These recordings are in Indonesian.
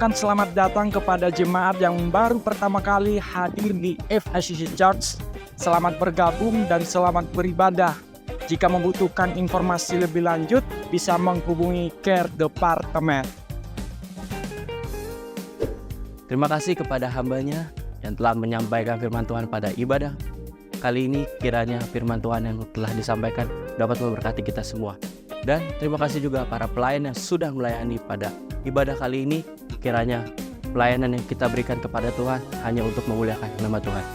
mengucapkan selamat datang kepada jemaat yang baru pertama kali hadir di FICC Church. Selamat bergabung dan selamat beribadah. Jika membutuhkan informasi lebih lanjut, bisa menghubungi Care Department. Terima kasih kepada hambanya yang telah menyampaikan firman Tuhan pada ibadah. Kali ini kiranya firman Tuhan yang telah disampaikan dapat memberkati kita semua. Dan terima kasih juga para pelayan yang sudah melayani pada ibadah kali ini. Kiranya pelayanan yang kita berikan kepada Tuhan hanya untuk memuliakan nama Tuhan.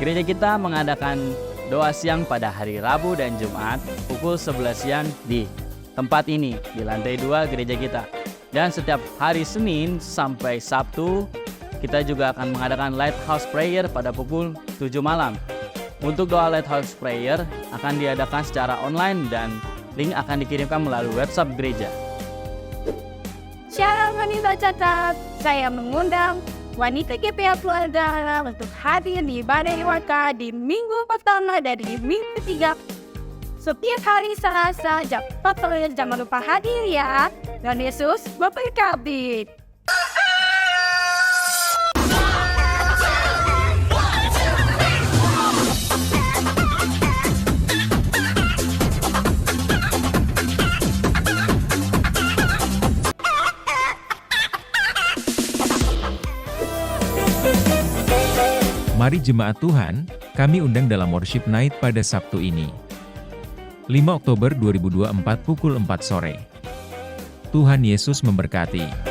Gereja kita mengadakan doa siang pada hari Rabu dan Jumat pukul 11 siang di tempat ini, di lantai 2 gereja kita. Dan setiap hari Senin sampai Sabtu, kita juga akan mengadakan Lighthouse Prayer pada pukul 7 malam. Untuk doa Lighthouse Prayer akan diadakan secara online dan link akan dikirimkan melalui website gereja. Shalom wanita catat, saya mengundang wanita GPA Keluarga untuk hadir di ibadah Iwaka di minggu pertama dan di minggu ketiga. Setiap hari Selasa jam 4 sore, jangan lupa hadir ya. Dan Yesus memberkati. Mari jemaat Tuhan, kami undang dalam worship night pada Sabtu ini. 5 Oktober 2024 pukul 4 sore. Tuhan Yesus memberkati.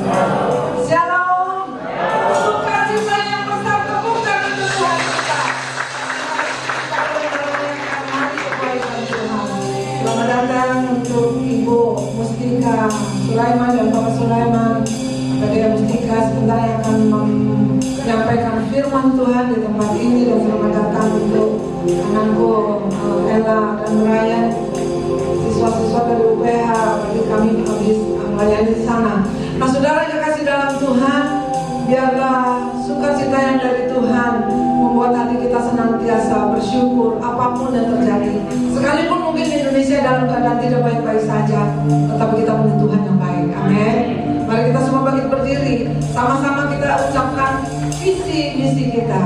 Shalom. Sukacita yang besar, tepuk tangan untuk Tuhan kita. Kita boleh merayakan hari kebaikan Tuhan. Selamat datang untuk Ibu Mustika Sulaiman dan Bapak Sulaiman. Ada Mustika sebentar yang akan menyampaikan firman Tuhan di tempat ini, dan selamat datang untuk anakku Ella dan Ryan, siswa-siswa dari UPH. Bagi kami habis melayani di sana. Nah, saudara yang kasih dalam Tuhan, biarlah sukacita yang dari Tuhan membuat hati kita senantiasa bersyukur apapun yang terjadi. Sekalipun mungkin Indonesia dalam keadaan tidak baik-baik saja, tetapi kita punya Tuhan yang baik. Amin. Mari kita semua bangkit berdiri, sama-sama kita ucapkan visi misi kita.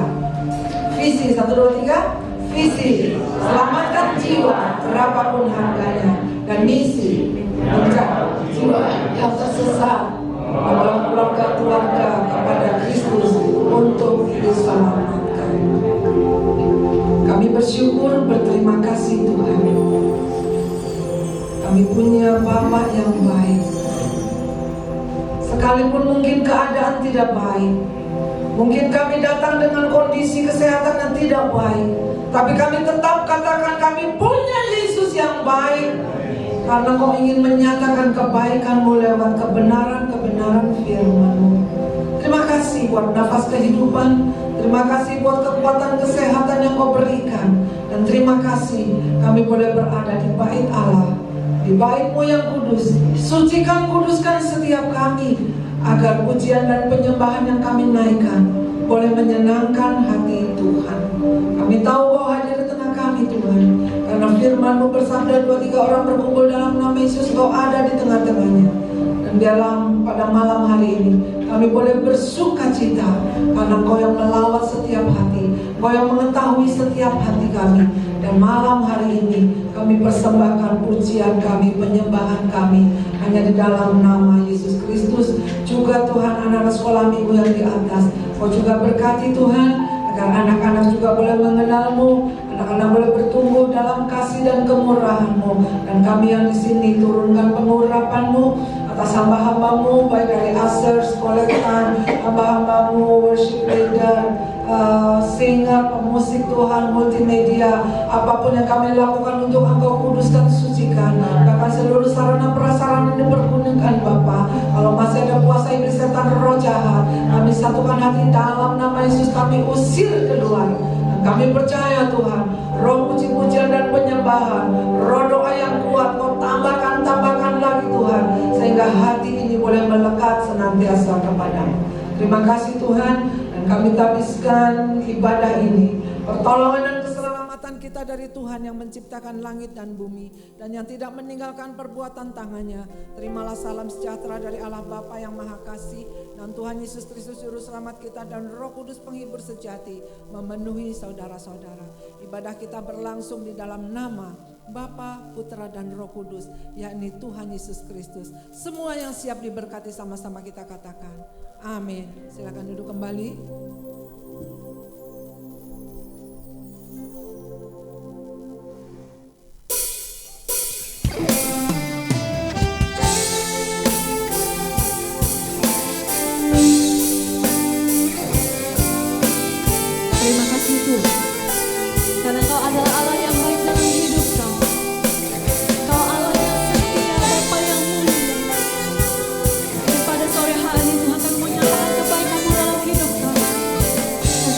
Visi 1, 2, 3. Visi selamatkan jiwa berapapun harganya, dan misi menjaga jiwa yang tersesat dalam keluarga-keluarga kepada Kristus untuk diselamatkan. Kami bersyukur, berterima kasih Tuhan. Kami punya Bapa yang baik. Sekalipun mungkin keadaan tidak baik, mungkin kami datang dengan kondisi kesehatan yang tidak baik, tapi kami tetap katakan kami punya Yesus yang baik, karena Kau ingin menyatakan kebaikan-Mu lewat kebenaran-kebenaran firman-Mu. Terima kasih buat nafas kehidupan, terima kasih buat kekuatan kesehatan yang Kau berikan, dan terima kasih kami boleh berada di bait Allah, di bait-Mu yang kudus. Sucikan, kuduskan setiap kami, agar pujian dan penyembahan yang kami naikkan boleh menyenangkan hati Tuhan. Kami tahu Kau hadir di tengah kami Tuhan, karena firman-Mu bersabda 2-3 orang berkumpul dalam nama Yesus, Kau ada di tengah-tengahnya. Dan dalam pada malam hari ini kami boleh bersukacita, karena Kau yang melawat setiap hati, Kau yang mengetahui setiap hati kami. Dan malam hari ini kami persembahkan pujian kami, penyembahan kami hanya di dalam nama Yesus Kristus. Juga Tuhan, anak-anak sekolah minggu yang di atas, Kau juga berkati Tuhan, agar anak-anak juga boleh mengenal-Mu, anak-anak boleh bertumbuh dalam kasih dan kemurahan-Mu. Dan kami yang di sini turunkan pengurapan-Mu atas hamba-hamba-Mu, baik dari ushers, kolektan, hamba-hamba-Mu, worship leader, singer, pemusik Tuhan, multimedia, apapun yang kami lakukan untuk Engkau kuduskan, sucikan. Bahkan seluruh sarana prasarana yang dipergunakan Bapa, kalau masih ada kuasa iblis, setan, roh jahat, kami satukan hati dalam nama Yesus, kami usir keluar. Dan kami percaya Tuhan, roh puji-pujian dan penyembahan, roh doa yang kuat Kau tambahkan lagi Tuhan, sehingga hati ini boleh melekat senantiasa kepadamu. Terima kasih Tuhan. Kami tabiskan ibadah ini, pertolongan dan keselamatan kita dari Tuhan yang menciptakan langit dan bumi, dan yang tidak meninggalkan perbuatan tangannya. Terimalah salam sejahtera dari Allah Bapa yang Maha Kasih, dan Tuhan Yesus Kristus Juru Selamat kita, dan Roh Kudus penghibur sejati memenuhi saudara-saudara. Ibadah kita berlangsung di dalam nama Bapa, Putra, dan Roh Kudus, yakni Tuhan Yesus Kristus. Semua yang siap diberkati sama-sama kita katakan amin. Silakan duduk kembali. Terima kasih Tuhan, karena Kau adalah Allah yang baik dalam hidup kami. Kau Allah yang setia, Bapa yang mulia. Dan pada sore hari Tuhan akan menyatakan kebaikan-Mu dalam hidup kami. Dan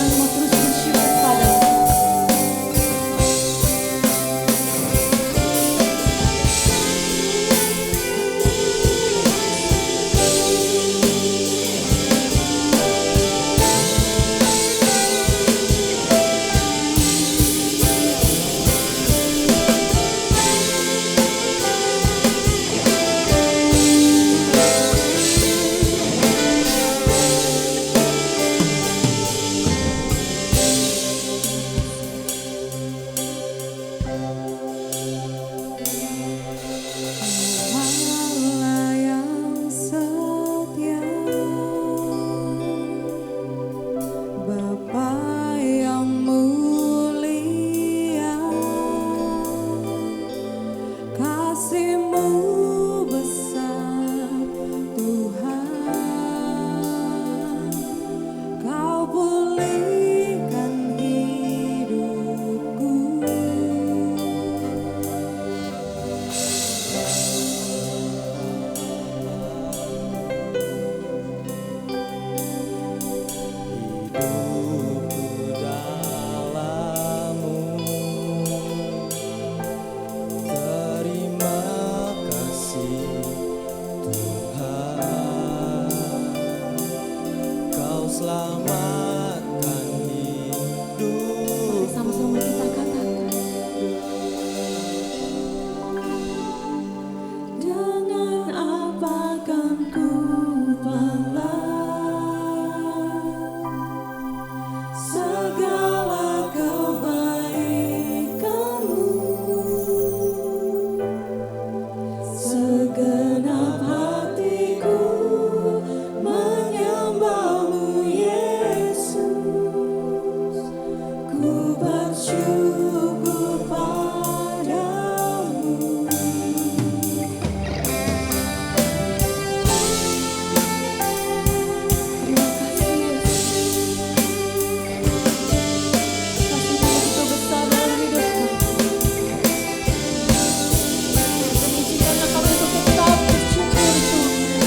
Mari sama-sama kita katakan. Dengan apa kan ku balas segala kebaikanmu, segenap hatiku menyembahmu Yesus, ku bersyukur padamu. Terima kasih Yesus, kasih-Mu begitu besar dalam hidup kami. Dan izinkanlah kami untuk tetap bersyukur Tuhan.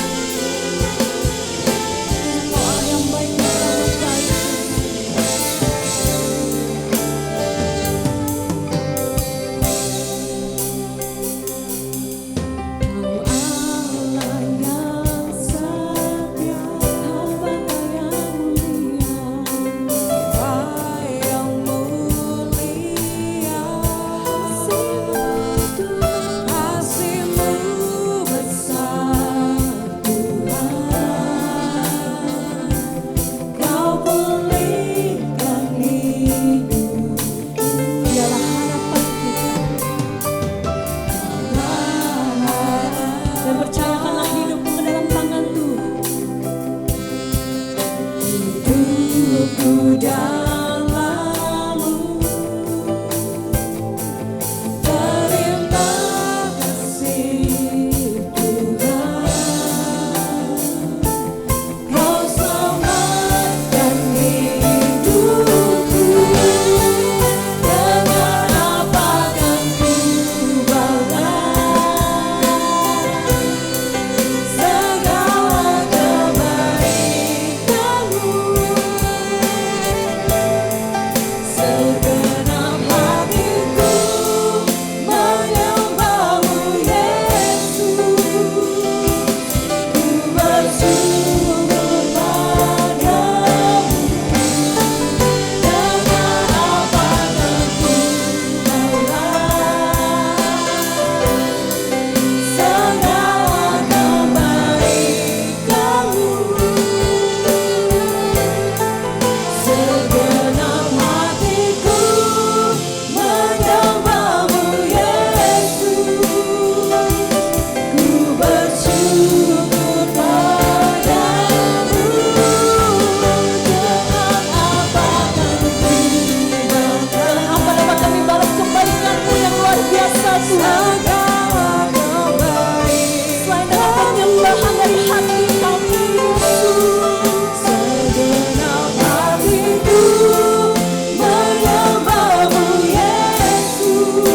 Kau Allah yang baik dan selamat baik. Kau Allah yang setia, Bapa yang mulia, Bapa yang mulia. Kasih-Mu besar Tuhan, Kau pulihkan hidupku. Dialah harapan kita. Dan percayakanlah hidupku ke dalam tangan Tuhan. Hidupku dalam-Mu, perintah kasih Tuhan. Kau selamatkan hidupku. Dengan apa kan ku balas segala kebaikanmu, segenap hatiku menyembahmu Yesus, ku bersyukur padamu. Dengan apa kan ku balas segala kebaikanmu, segenap hatiku menyembahmu Yesus, ku bersyukur padamu. Dengan apa kan ku balas? Apa dapat kami balas kebaikan-Mu yang luar biasa Tuhan? Selain dengan penyembahan dari hati kami Yesus, segenap hatiku menyembahmu Yesus,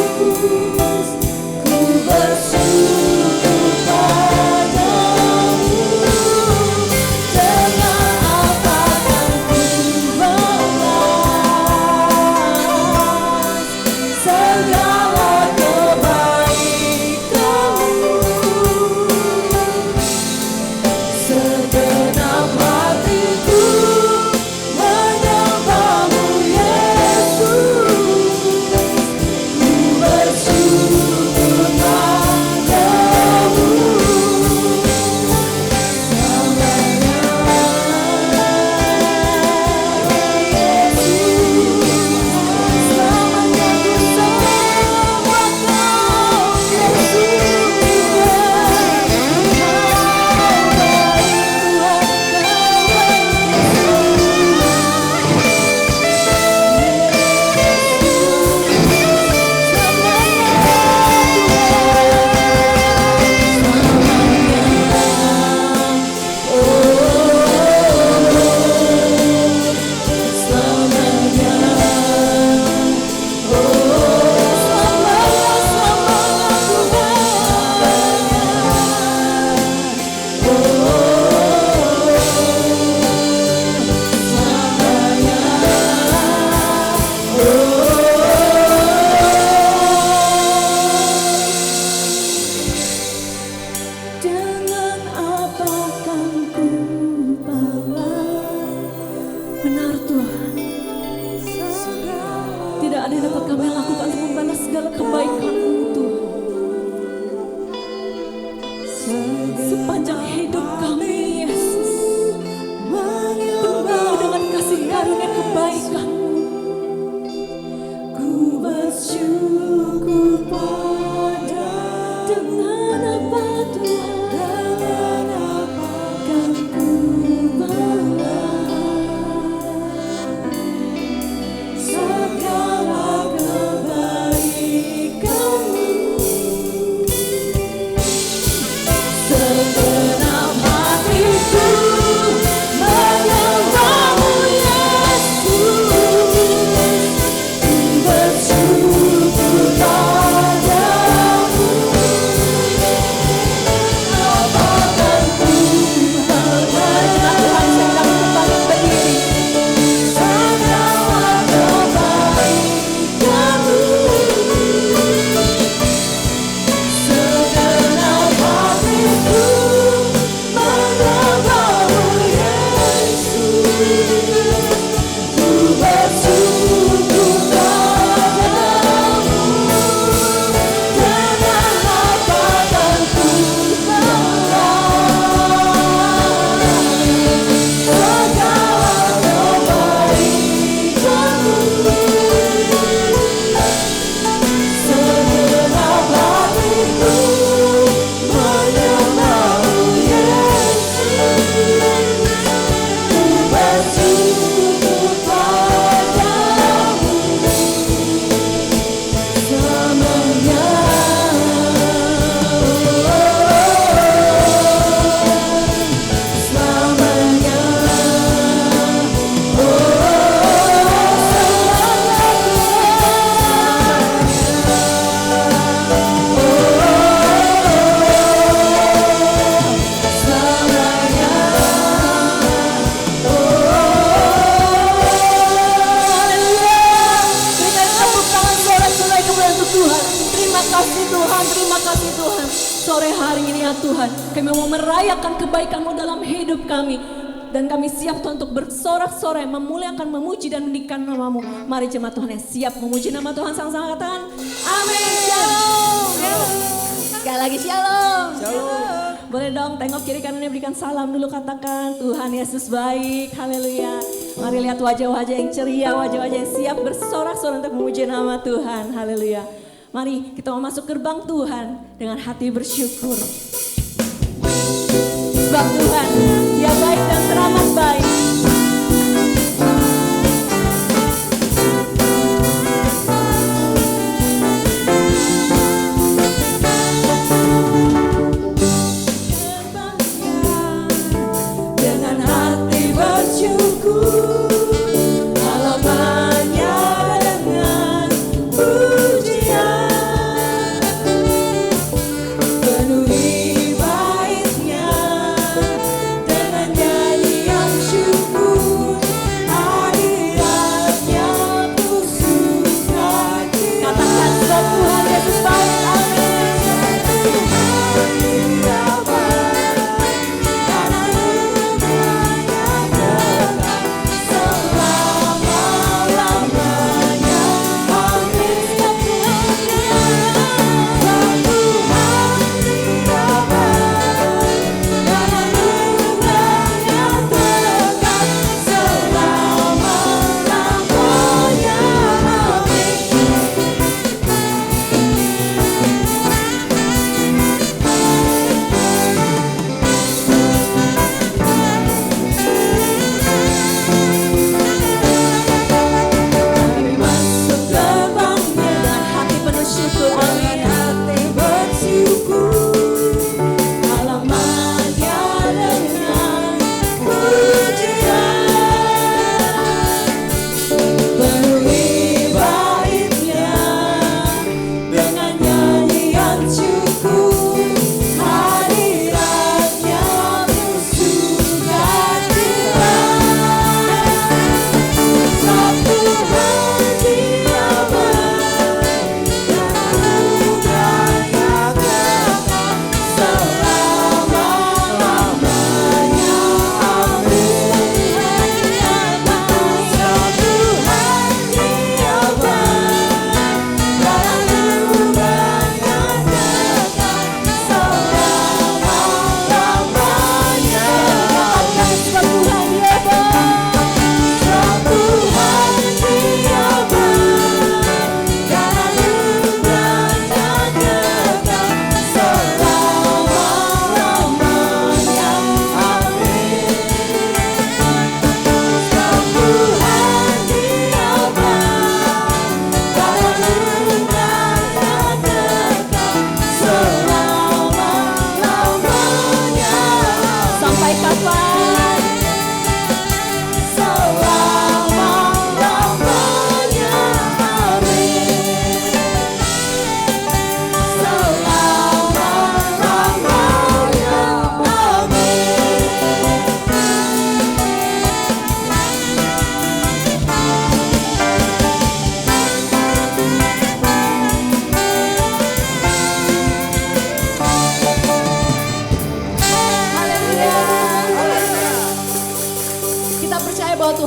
ku bersyukur padamu. Dengan apa kan ku balas segala kebaikanmu, segenap hatiku menyembahmu Yesus, ku bersyukur padamu. Selamanya Tuhan. Kami mau merayakan kebaikan-Mu dalam hidup kami. Dan kami siap Tuhan untuk bersorak-sorai, memuliakan, memuji dan meninggikan nama-Mu. Mari jemaat Tuhan yang siap memuji nama Tuhan sama-sama katakan amin. Shalom. Sekali lagi shalom. Boleh dong tengok kiri kanannya, berikan salam dulu, katakan Tuhan Yesus baik. Haleluya. Mari lihat wajah-wajah yang ceria, wajah-wajah yang siap bersorak-sorai untuk memuji nama Tuhan. Haleluya. Mari kita mau masuk gerbang Tuhan dengan hati bersyukur. Sebab Tuhan, Dia baik dan teramat baik. Dengan hati bersyukur, halamannya dengan pujian, penuhi baitnya dengan nyanyian syukur, hadiratnya ku sukacita. Katakan sebab Tuhan Yesus baik, amin.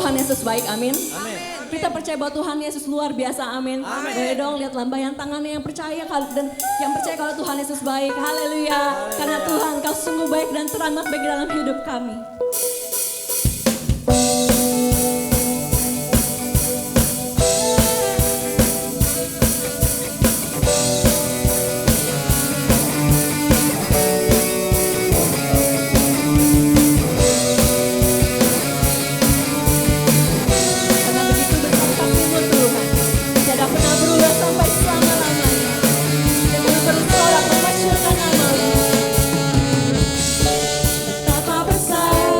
Yesus baik, amin. Kita percaya bahwa Tuhan Yesus luar biasa, amin. Boleh dong lihat lambaian tangannya yang percaya dan yang percaya kalau Tuhan Yesus baik, haleluya. Karena Tuhan Kau sungguh baik dan teramat baik dalam hidup kami. Betapa besar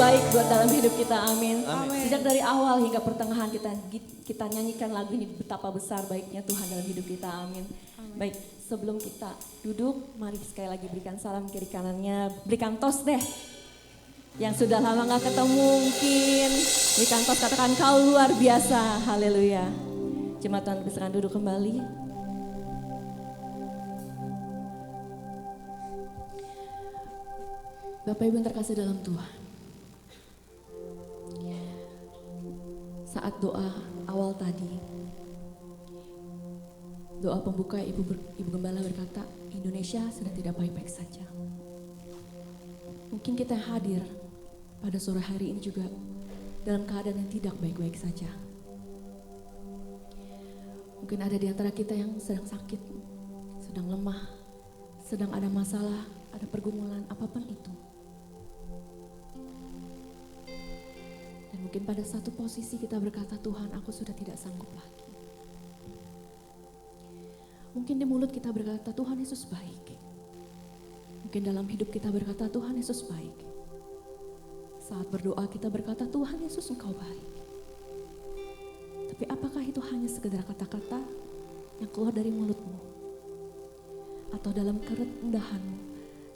baik buat dalam hidup kita, amin. Sejak dari awal hingga pertengahan kita nyanyikan lagu ini, betapa besar baiknya Tuhan dalam hidup kita, amin. Baik, sebelum kita duduk, mari sekali lagi berikan salam kiri kanannya, berikan tos deh. Yang sudah lama gak ketemu mungkin, berikan tos, katakan kau luar biasa, haleluya. Jemaat Tuhan bersilakan duduk kembali. Bapak Ibu yang terkasih dalam Tuhan, saat doa awal tadi, doa pembuka Ibu Gembala berkata, Indonesia sudah tidak baik-baik saja. Mungkin kita yang hadir pada sore hari ini juga dalam keadaan yang tidak baik-baik saja. Mungkin ada di antara kita yang sedang sakit, sedang lemah, sedang ada masalah, ada pergumulan, apapun itu. Dan mungkin pada satu posisi kita berkata, Tuhan, aku sudah tidak sanggup lagi. Mungkin di mulut kita berkata, Tuhan Yesus baik. Mungkin dalam hidup kita berkata, Tuhan Yesus baik. Saat berdoa kita berkata, Tuhan Yesus Engkau baik. Tapi apakah itu hanya sekedar kata-kata yang keluar dari mulutmu? Atau dalam kerendahanmu,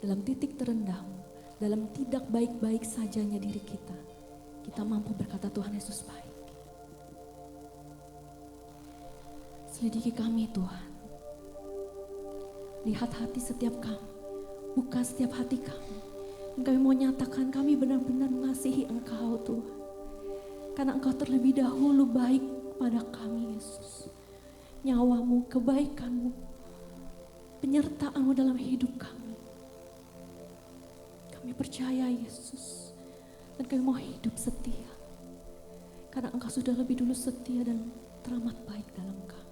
dalam titik terendahmu, dalam tidak baik-baik sajanya diri kita, kita mampu berkata Tuhan Yesus baik. Selidiki kami Tuhan. Lihat hati setiap kami, buka setiap hati kami. Dan kami mau nyatakan kami benar-benar mengasihi Engkau Tuhan. Karena Engkau terlebih dahulu baik pada kami Yesus. Nyawamu, kebaikanmu, penyertaan-Mu dalam hidup kami. Kami percaya Yesus. Dan kami mau hidup setia. Karena Engkau sudah lebih dulu setia dan teramat baik dalam kami.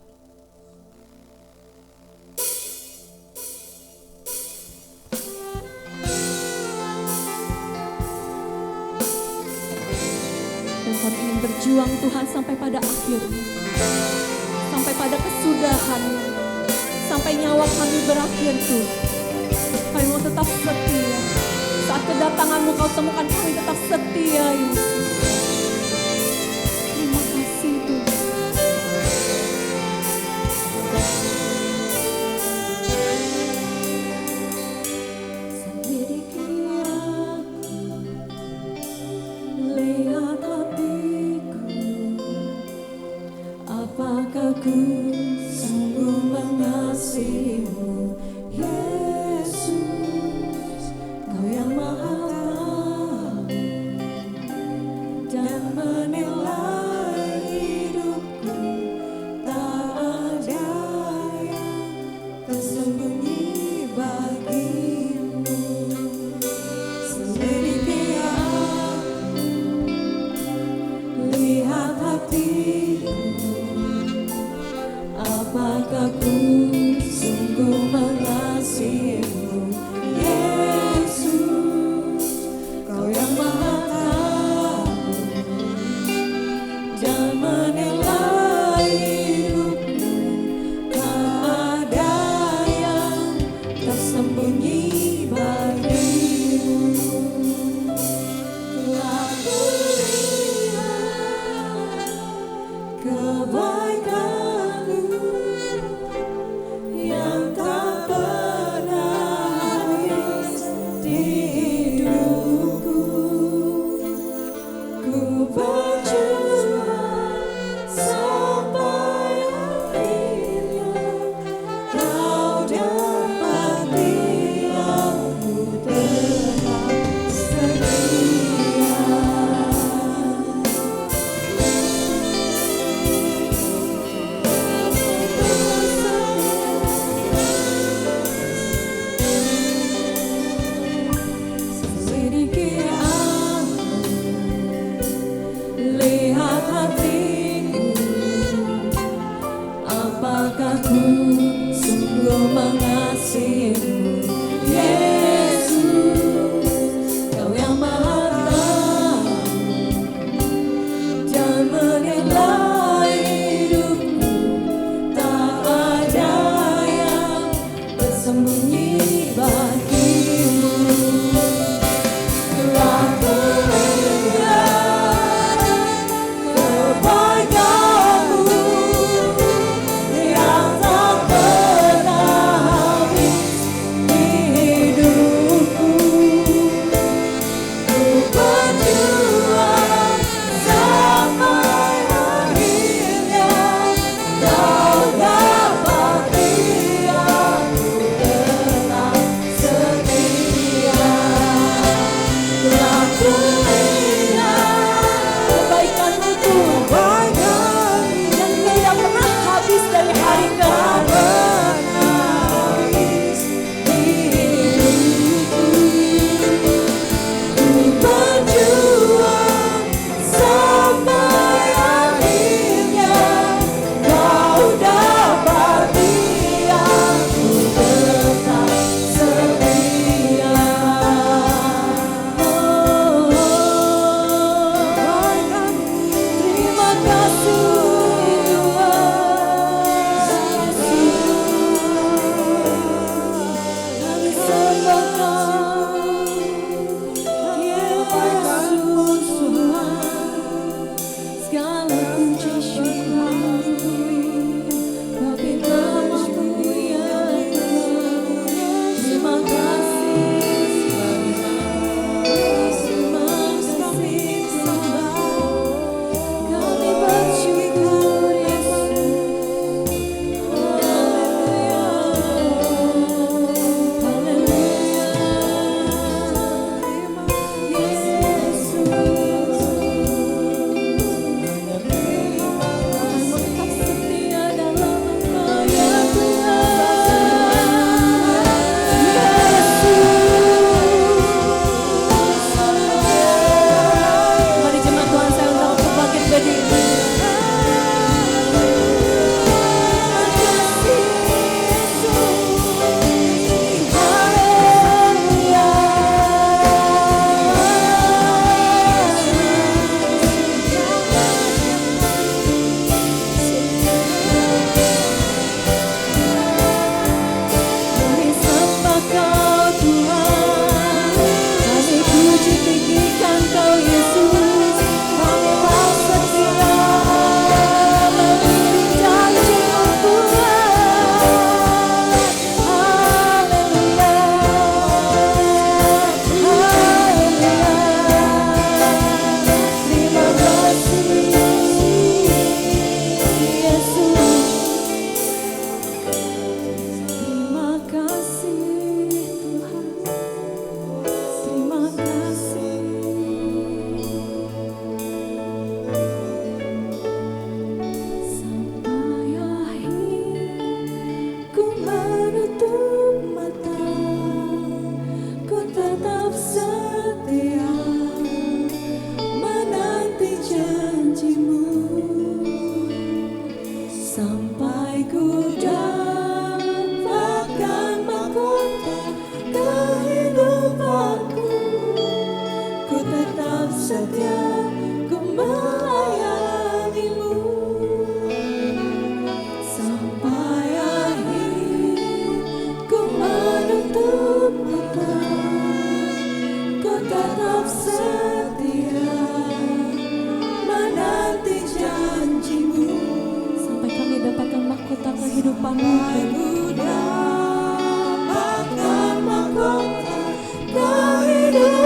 Dan kami ingin berjuang Tuhan sampai pada akhirnya. Sampai pada kesudahannya. Sampai nyawa kami berakhir Tuhan. Kami mau tetap setia. Saat kedatangan-Mu Kau temukan kami tetap setia Yesus. Terima kasih Tuhan. Selidiki aku, lihat hatiku, apakah ku sungguh mengasihi-Mu Yesus. Kau yang Maha tahu dan menilai hidupku, tak ada yang tersembunyi bagimu. Selidiki aku, lihat hatiku, apakah ku sungguh mengasihi-Mu Yesus. Kau yang Maha tahu dan menilai hidupku, tak ada yang tersembunyi bagimu. Telah kulihat kebaikan-Mu yang tak pernah habis di hidupku. Ku berjuang sampai akhirnya Kau dapati aku tetap setia. Selidiki aku, lihat hatiku, apakah ku sungguh mengasihi-Mu Yesus. Kau yang Maha tahu dan menilai hidupku, tak ada yang tersembunyi bagimu. Telah kulihat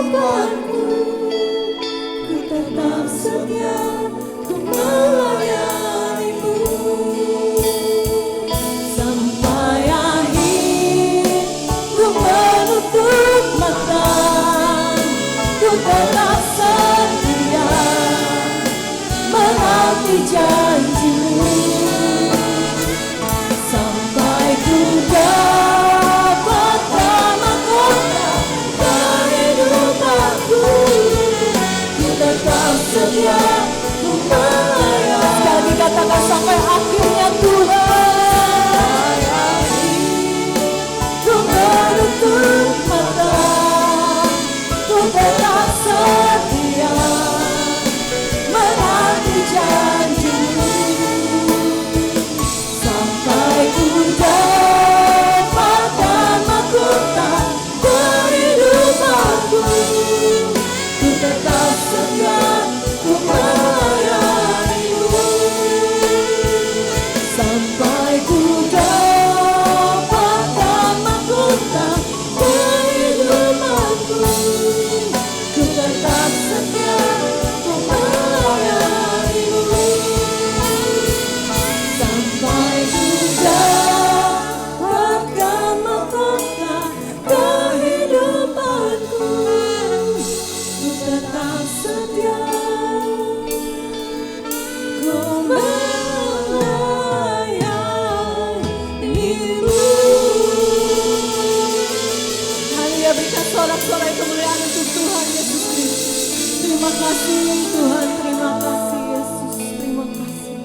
Tuhanku, ku tetap setia, ku melayanimu. Sampai akhir ku menutup mata, ku tetap setia menanti janjimu. Sampai ku dapat mahkota kehidupanku, ku tetap setia, ku melayani. Sekali katakan sampai akhirnya Tuhan. Ku menutup mata, ku tetap setia menanti janjimu. Sampai ku dapatkan mahkota kehidupanku, ku tetap setia, ku melayanimu. Sampai ku dapatkan mahkota kehidupanku, ku tetap setia, ku melayanimu. Sampai ku dapatkan mahkota kehidupanku, ku tetap setia, ku melayanimu. Haleluya, berikan sorak-sorai kemuliaan untuk Tuhan Yesus Kristus. Terima kasih Tuhan, terima kasih Yesus, terima kasih.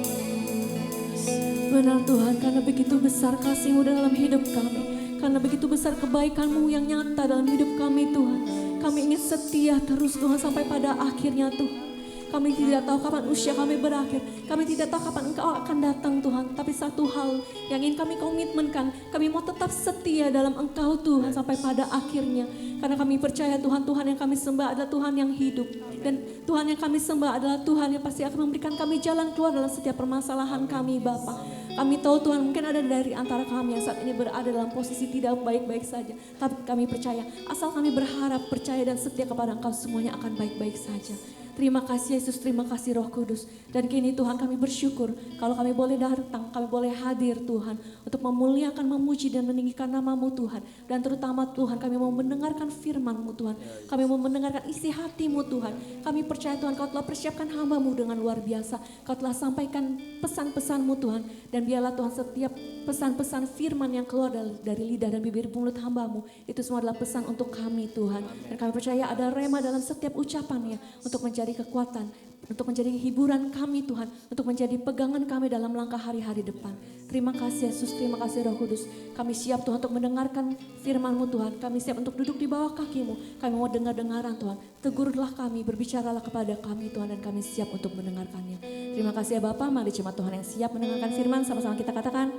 Benar Tuhan, karena begitu besar kasih-Mu dalam hidup kami, karena begitu besar kebaikan-Mu yang nyata dalam hidup kami Tuhan. Kami ingin setia terus Tuhan sampai pada akhirnya Tuhan. Kami tidak tahu kapan usia kami berakhir, kami tidak tahu kapan Engkau akan datang Tuhan. Tapi satu hal yang ingin kami komitmenkan, kami mau tetap setia dalam Engkau Tuhan sampai pada akhirnya. Karena kami percaya Tuhan, Tuhan yang kami sembah adalah Tuhan yang hidup. Dan Tuhan yang kami sembah adalah Tuhan yang pasti akan memberikan kami jalan keluar dalam setiap permasalahan kami Bapa. Kami tahu Tuhan mungkin ada dari antara kami yang saat ini berada dalam posisi tidak baik-baik saja. Tapi kami percaya, asal kami berharap, percaya dan setia kepada Engkau, semuanya akan baik-baik saja. Terima kasih Yesus, terima kasih Roh Kudus. Dan kini Tuhan kami bersyukur kalau kami boleh datang, kami boleh hadir Tuhan. Untuk memuliakan, memuji dan meninggikan nama-Mu Tuhan. Dan terutama Tuhan kami mau mendengarkan firman-Mu Tuhan. Kami mau mendengarkan isi hati-Mu Tuhan. Kami percaya Tuhan Kau telah persiapkan hamba-Mu dengan luar biasa. Kau telah sampaikan pesan-pesan-Mu Tuhan. Dan biarlah Tuhan setiap pesan-pesan firman yang keluar dari lidah dan bibir mulut hamba-Mu, itu semua adalah pesan untuk kami Tuhan. Dan kami percaya ada rema dalam setiap ucapannya untuk menjadi kekuatan, untuk menjadi hiburan kami Tuhan, untuk menjadi pegangan kami dalam langkah hari-hari depan. Terima kasih Yesus, terima kasih Roh Kudus. Kami siap Tuhan untuk mendengarkan firman-Mu Tuhan. Kami siap untuk duduk di bawah kaki-Mu. Kami mau dengar-dengaran Tuhan. Tegurlah kami, berbicaralah kepada kami Tuhan, dan kami siap untuk mendengarkannya. Terima kasih ya Bapa, mari jemaat Tuhan yang siap mendengarkan firman, sama-sama kita katakan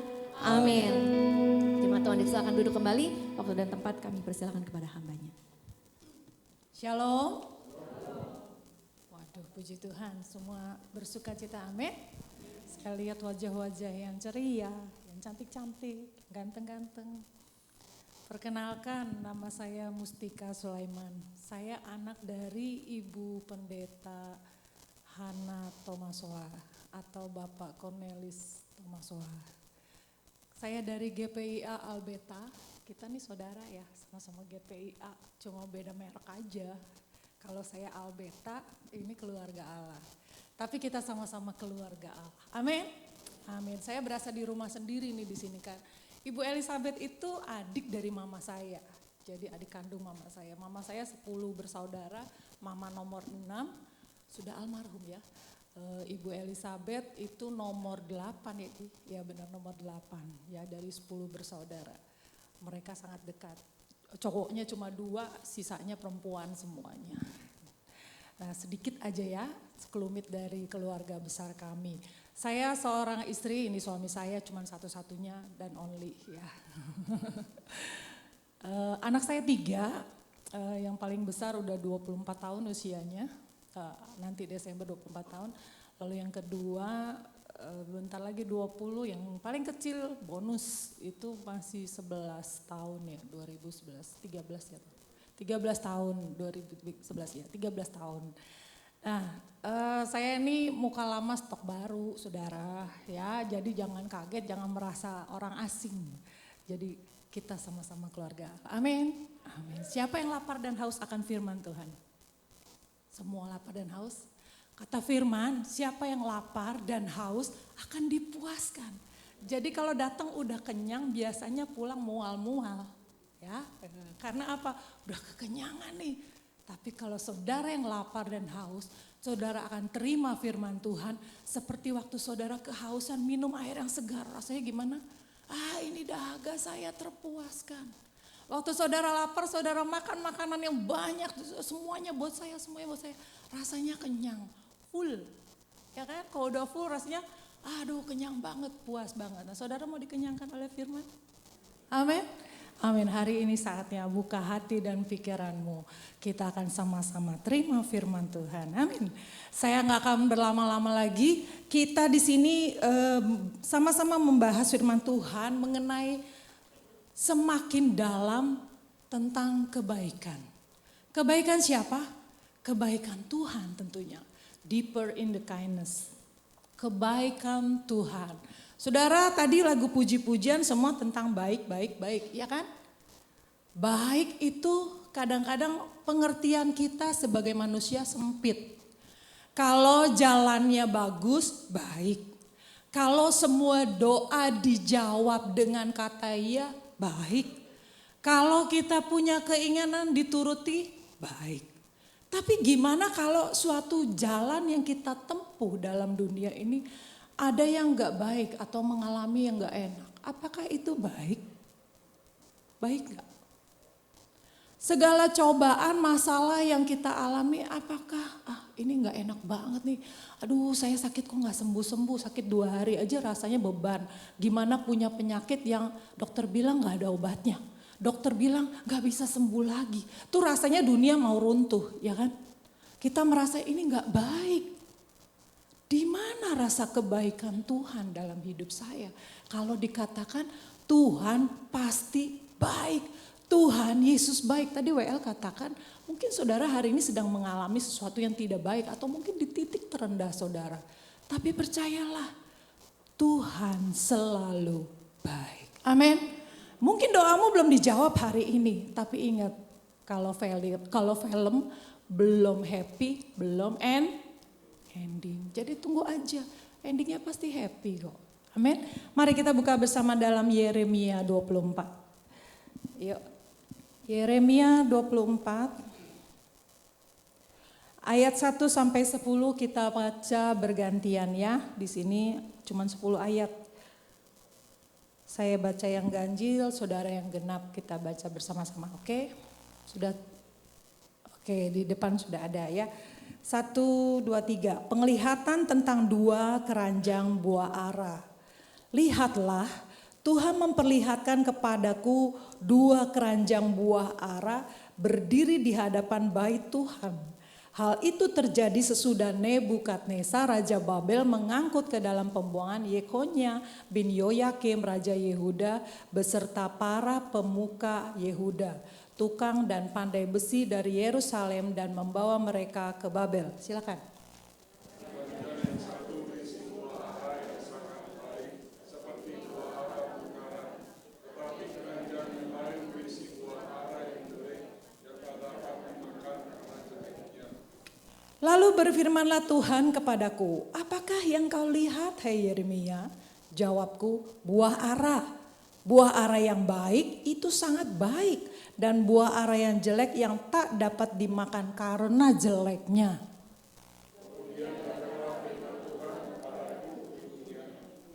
amin. Jemaat Tuhan disilakan duduk kembali, waktu dan tempat kami persilakan kepada hambanya. Shalom. Waduh, puji Tuhan, semua bersuka cita, amin. Sekali lihat wajah-wajah yang ceria, yang cantik-cantik, ganteng-ganteng. Perkenalkan, nama saya Mustika Sulaiman. Saya anak dari Ibu Pendeta Hana Tomasoa atau Bapak Cornelis Tomasoa. Saya dari GPIA Albeta, kita nih saudara ya, sama-sama GPIA, cuma beda merek aja. Kalau saya Albeta, ini keluarga Allah. Tapi kita sama-sama keluarga Allah. Amin. Amin. Saya berasa di rumah sendiri nih di sini kan. Ibu Elizabeth itu adik dari mama saya. Jadi adik kandung mama saya. Mama saya 10 bersaudara, mama nomor 6, sudah almarhum ya. Ibu Elizabeth itu nomor 8 ya Ibu. Ya benar nomor 8 ya, dari 10 bersaudara. Mereka sangat dekat. Cowoknya cuma 2, sisanya perempuan semuanya. Nah, sedikit aja ya, sekelumit dari keluarga besar kami. Saya seorang istri, ini suami saya cuma satu-satunya dan only ya. Anak saya 3, yang paling besar udah 24 tahun usianya, nanti Desember 24 tahun. Lalu yang kedua bentar lagi 20, yang paling kecil bonus itu masih 11 tahun ya, 2011, 13 ya, 13 tahun, 2011 ya, 13 tahun. Nah, saya ini muka lama stok baru, saudara, ya. Jadi jangan kaget, jangan merasa orang asing. Jadi kita sama-sama keluarga. Amin. Amin. Siapa yang lapar dan haus akan firman Tuhan? Semua lapar dan haus. Kata firman, siapa yang lapar dan haus akan dipuaskan. Jadi kalau datang udah kenyang, biasanya pulang mual-mual. Ya, karena apa? Udah kekenyangan nih. Tapi kalau saudara yang lapar dan haus, saudara akan terima firman Tuhan. Seperti waktu saudara kehausan minum air yang segar, rasanya gimana? Ini dahaga saya terpuaskan. Waktu saudara lapar, saudara makan makanan yang banyak, semuanya buat saya, semuanya buat saya. Rasanya kenyang, full. Ya kan, kalau udah full rasanya, aduh kenyang banget, puas banget. Nah saudara mau dikenyangkan oleh firman? Amin. Amin, hari ini saatnya buka hati dan pikiranmu. Kita akan sama-sama terima firman Tuhan. Amin. Saya nggak akan berlama-lama lagi. Kita di sini sama-sama membahas firman Tuhan mengenai semakin dalam tentang kebaikan. Kebaikan siapa? Kebaikan Tuhan tentunya. Deeper in the kindness. Kebaikan Tuhan. Saudara, tadi lagu puji-pujian semua tentang baik, ya kan? Baik itu kadang-kadang pengertian kita sebagai manusia sempit. Kalau jalannya bagus, baik. Kalau semua doa dijawab dengan kata iya, baik. Kalau kita punya keinginan dituruti, baik. Tapi gimana kalau suatu jalan yang kita tempuh dalam dunia ini ada yang gak baik atau mengalami yang gak enak. Apakah itu baik? Baik gak? Segala cobaan, masalah yang kita alami apakah ini gak enak banget nih. Aduh saya sakit kok gak sembuh-sembuh, sakit 2 hari aja rasanya beban. Gimana punya penyakit yang dokter bilang gak ada obatnya. Dokter bilang gak bisa sembuh lagi. Tuh rasanya dunia mau runtuh ya kan. Kita merasa ini gak baik. Di mana rasa kebaikan Tuhan dalam hidup saya? Kalau dikatakan Tuhan pasti baik. Tuhan Yesus baik. Tadi WL katakan mungkin saudara hari ini sedang mengalami sesuatu yang tidak baik. Atau mungkin di titik terendah saudara. Tapi percayalah Tuhan selalu baik. Amin. Mungkin doamu belum dijawab hari ini. Tapi ingat kalau film belum happy, belum ending. Jadi tunggu aja, endingnya pasti happy kok. Amin. Mari kita buka bersama dalam Yeremia 24. Yuk. Yeremia 24. Ayat 1 sampai 10 kita baca bergantian ya. Di sini cuma 10 ayat. Saya baca yang ganjil, saudara yang genap kita baca bersama-sama. Oke? Sudah. Oke, di depan sudah ada ya. 1, 2, 3. Penglihatan tentang 2 keranjang buah ara. Lihatlah, Tuhan memperlihatkan kepadaku 2 keranjang buah ara berdiri di hadapan bait Tuhan. Hal itu terjadi sesudah Nebukadnezar Raja Babel mengangkut ke dalam pembuangan Yekonia bin Yoyakim Raja Yehuda beserta para pemuka Yehuda. Tukang dan pandai besi dari Yerusalem dan membawa mereka ke Babel. Silakan. Lalu berfirmanlah Tuhan kepadaku, apakah yang kau lihat hai Yeremia? Jawabku, buah ara. Buah ara yang baik itu sangat baik. Dan buah ara yang jelek yang tak dapat dimakan karena jeleknya.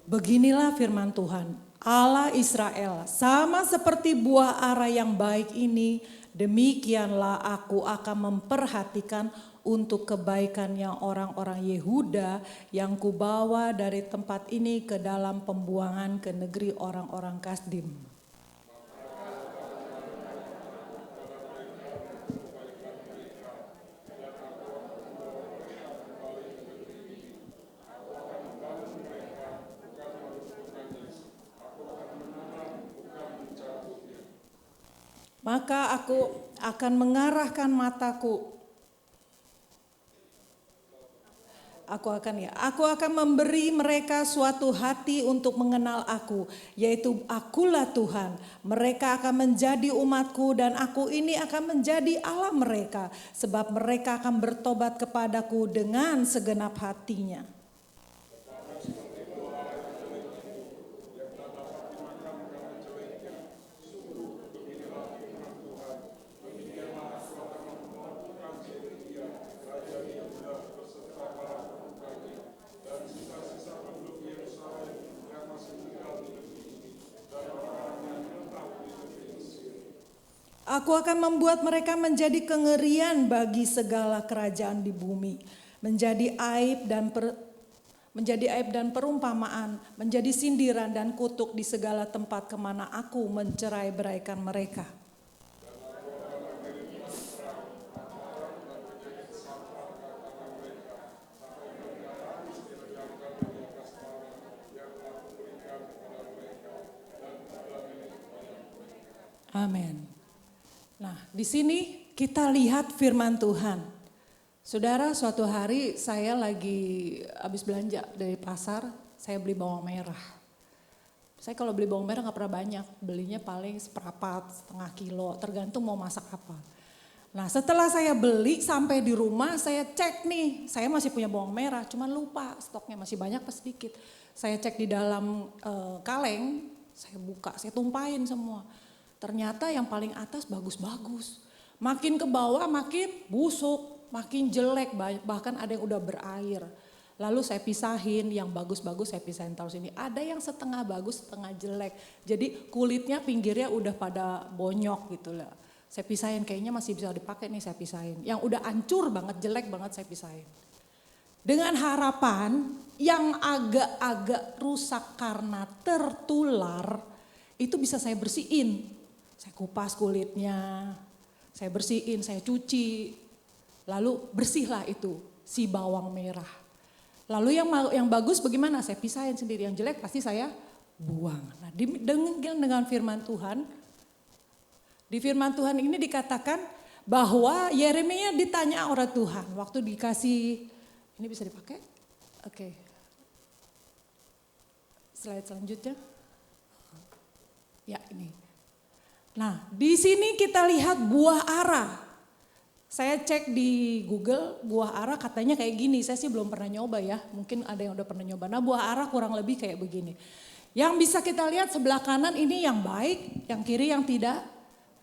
Beginilah firman Tuhan, Allah Israel, sama seperti buah ara yang baik ini, demikianlah aku akan memperhatikan untuk kebaikannya orang-orang Yehuda yang kubawa dari tempat ini ke dalam pembuangan ke negeri orang-orang Kasdim. Maka aku akan mengarahkan mataku. Aku akan memberi mereka suatu hati untuk mengenal aku, yaitu akulah Tuhan. Mereka akan menjadi umatku dan aku ini akan menjadi Allah mereka. Sebab mereka akan bertobat kepadaku dengan segenap hatinya. Aku akan membuat mereka menjadi kengerian bagi segala kerajaan di bumi, menjadi aib dan perumpamaan, menjadi sindiran dan kutuk di segala tempat kemana aku mencerai-beraikan mereka. Amin. Nah, di sini kita lihat firman Tuhan. Saudara, suatu hari saya lagi habis belanja dari pasar, saya beli bawang merah. Saya kalau beli bawang merah gak pernah banyak, belinya paling seperempat, setengah kilo, tergantung mau masak apa. Nah, setelah saya beli sampai di rumah saya cek nih, saya masih punya bawang merah, cuman lupa stoknya masih banyak apa sedikit. Saya cek di dalam kaleng, saya buka, saya tumpahin semua. Ternyata yang paling atas bagus-bagus. Makin ke bawah makin busuk, makin jelek, bahkan ada yang udah berair. Lalu saya pisahin, yang bagus-bagus saya pisahin taruh sini. Ada yang setengah bagus, setengah jelek. Jadi kulitnya pinggirnya udah pada bonyok gitu lah. Saya pisahin, kayaknya masih bisa dipakai nih, saya pisahin. Yang udah hancur banget, jelek banget saya pisahin. Dengan harapan yang agak-agak rusak karena tertular, itu bisa saya bersihin. Saya kupas kulitnya, saya bersihin, saya cuci, lalu bersihlah itu si bawang merah. Lalu yang bagus bagaimana? Saya pisahin sendiri, yang jelek pasti saya buang. Nah, dengan firman Tuhan, di firman Tuhan ini dikatakan bahwa Yeremia ditanya oleh Tuhan waktu dikasih, ini bisa dipakai? Oke. Slide selanjutnya. Ya, ini. Nah, di sini kita lihat buah ara. Saya cek di Google, buah ara katanya kayak gini. Saya sih belum pernah nyoba ya, mungkin ada yang udah pernah nyoba. Nah, buah ara kurang lebih kayak begini. Yang bisa kita lihat sebelah kanan ini yang baik, yang kiri yang tidak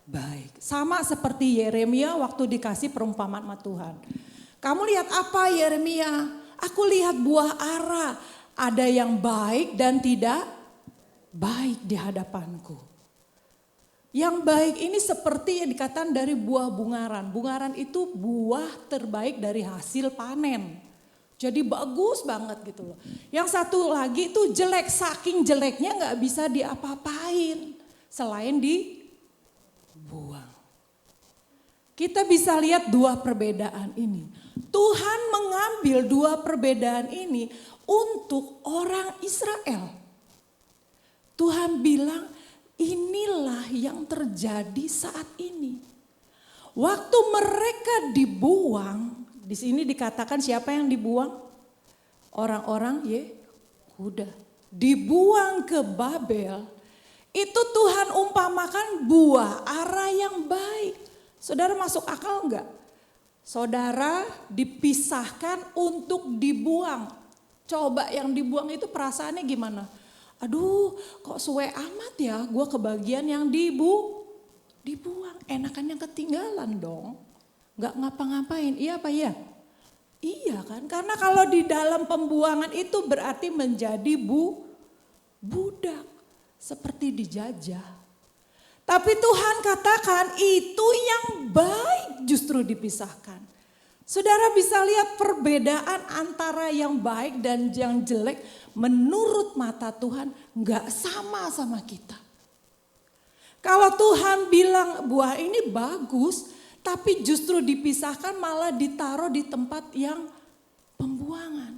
baik. Sama seperti Yeremia waktu dikasih perumpamaan sama Tuhan. Kamu lihat apa Yeremia? Aku lihat buah ara. Ada yang baik dan tidak baik di hadapanku. Yang baik ini seperti yang dikatakan dari buah bungaran. Bungaran itu buah terbaik dari hasil panen. Jadi bagus banget gitu loh. Yang satu lagi itu jelek, saking jeleknya gak bisa diapa-apain. Selain dibuang. Kita bisa lihat dua perbedaan ini. Tuhan mengambil dua perbedaan ini untuk orang Israel. Tuhan bilang, inilah yang terjadi saat ini. Waktu mereka dibuang, di sini dikatakan siapa yang dibuang? Orang-orang Yehuda. Dibuang ke Babel, itu Tuhan umpamakan buah ara yang baik. Saudara masuk akal enggak? Saudara dipisahkan untuk dibuang. Coba yang dibuang itu perasaannya gimana? Aduh kok suwe amat ya, gue kebagian yang dibuang. Enakan yang ketinggalan dong. Gak ngapa-ngapain, iya apa ya? Iya kan, karena kalau di dalam pembuangan itu berarti menjadi budak. Seperti dijajah. Tapi Tuhan katakan itu yang baik justru dipisahkan. Saudara bisa lihat perbedaan antara yang baik dan yang jelek menurut mata Tuhan gak sama kita. Kalau Tuhan bilang buah ini bagus tapi justru dipisahkan malah ditaruh di tempat yang pembuangan.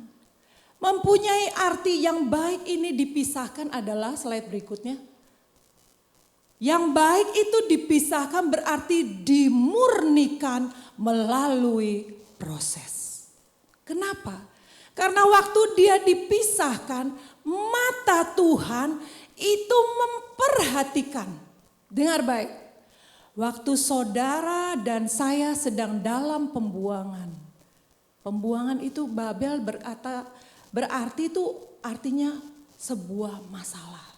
Mempunyai arti yang baik ini dipisahkan adalah slide berikutnya. Yang baik itu dipisahkan berarti dimurnikan melalui proses. Kenapa? Karena waktu dia dipisahkan, mata Tuhan itu memperhatikan. Dengar baik. Waktu saudara dan saya sedang dalam pembuangan. Pembuangan itu Babel berarti itu artinya sebuah masalah.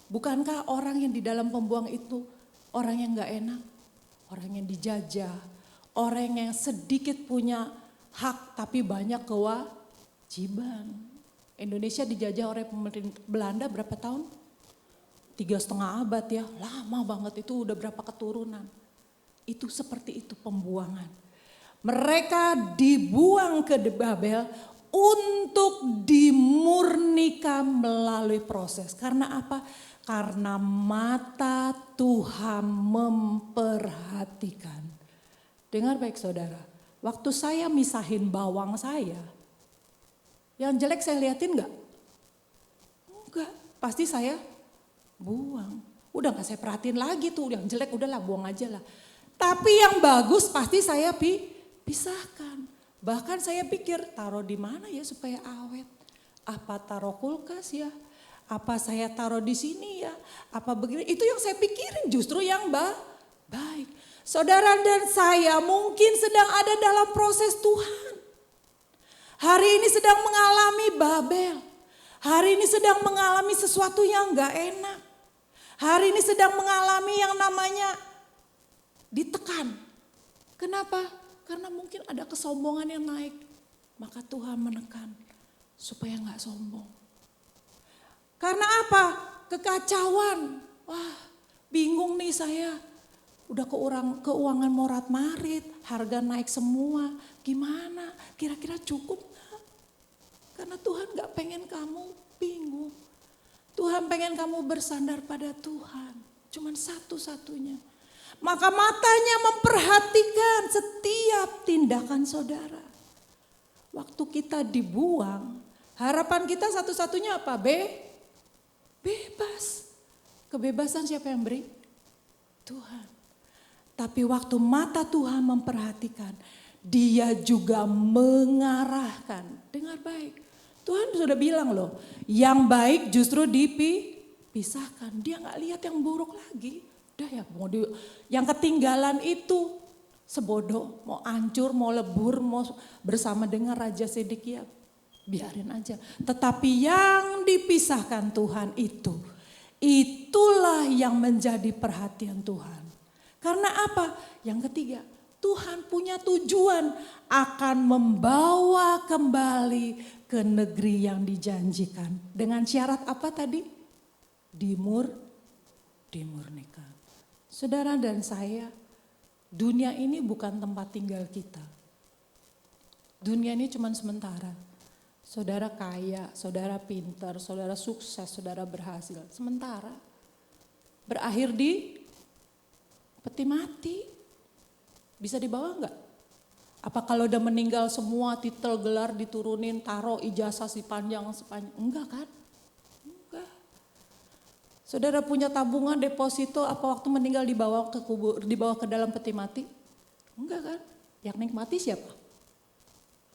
Bukankah orang yang di dalam pembuangan itu orang yang gak enak? Orang yang dijajah. Orang yang sedikit punya hak tapi banyak kewajiban. Indonesia dijajah oleh pemerintah Belanda berapa tahun? 3,5 abad ya, lama banget, itu udah berapa keturunan. Itu seperti itu pembuangan. Mereka dibuang ke Babel untuk dimurnikan melalui proses. Karena apa? Karena mata Tuhan memperhatikan. Dengar baik saudara, waktu saya misahin bawang saya, yang jelek saya liatin enggak? Enggak, pasti saya buang. Udah gak saya perhatiin lagi tuh, yang jelek udahlah buang aja lah. Tapi yang bagus pasti saya pisahkan. Bahkan saya pikir taruh di mana ya supaya awet. Apa taruh kulkas ya? Apa saya taruh di sini ya? Apa begini? Itu yang saya pikirin justru yang baik. Saudara dan saya mungkin sedang ada dalam proses Tuhan. Hari ini sedang mengalami Babel. Hari ini sedang mengalami sesuatu yang gak enak. Hari ini sedang mengalami yang namanya ditekan. Kenapa? Karena mungkin ada kesombongan yang naik. Maka Tuhan menekan supaya gak sombong. Karena apa? Kekacauan. Wah, bingung nih saya. Udah keuangan morat marit, harga naik semua. Gimana? Kira-kira cukup gak? Karena Tuhan gak pengen kamu bingung. Tuhan pengen kamu bersandar pada Tuhan. Cuman satu-satunya. Maka matanya memperhatikan setiap tindakan saudara. Waktu kita dibuang, harapan kita satu-satunya apa? Bebas. Kebebasan siapa yang beri? Tuhan. Tapi waktu mata Tuhan memperhatikan, Dia juga mengarahkan. Dengar baik. Tuhan sudah bilang loh, yang baik justru dipisahkan. Dia gak lihat yang buruk lagi. Udah ya, yang ketinggalan itu sebodoh. Mau hancur, mau lebur, mau bersama dengan Raja Sedekia. Biarin aja. Tetapi yang dipisahkan Tuhan itulah yang menjadi perhatian Tuhan. Karena apa? Yang ketiga, Tuhan punya tujuan akan membawa kembali ke negeri yang dijanjikan. Dengan syarat apa tadi? Dimurnikan. Saudara dan saya, dunia ini bukan tempat tinggal kita. Dunia ini cuma sementara. Saudara kaya, saudara pintar, saudara sukses, saudara berhasil. Sementara. Berakhir di peti mati. Bisa dibawa enggak? Apa kalau udah meninggal semua titel gelar diturunin, taruh ijazah sepanjang. Enggak kan? Enggak. Saudara punya tabungan deposito, apa waktu meninggal dibawa ke kubur, dibawa ke dalam peti mati? Enggak kan? Yang nikmati siapa?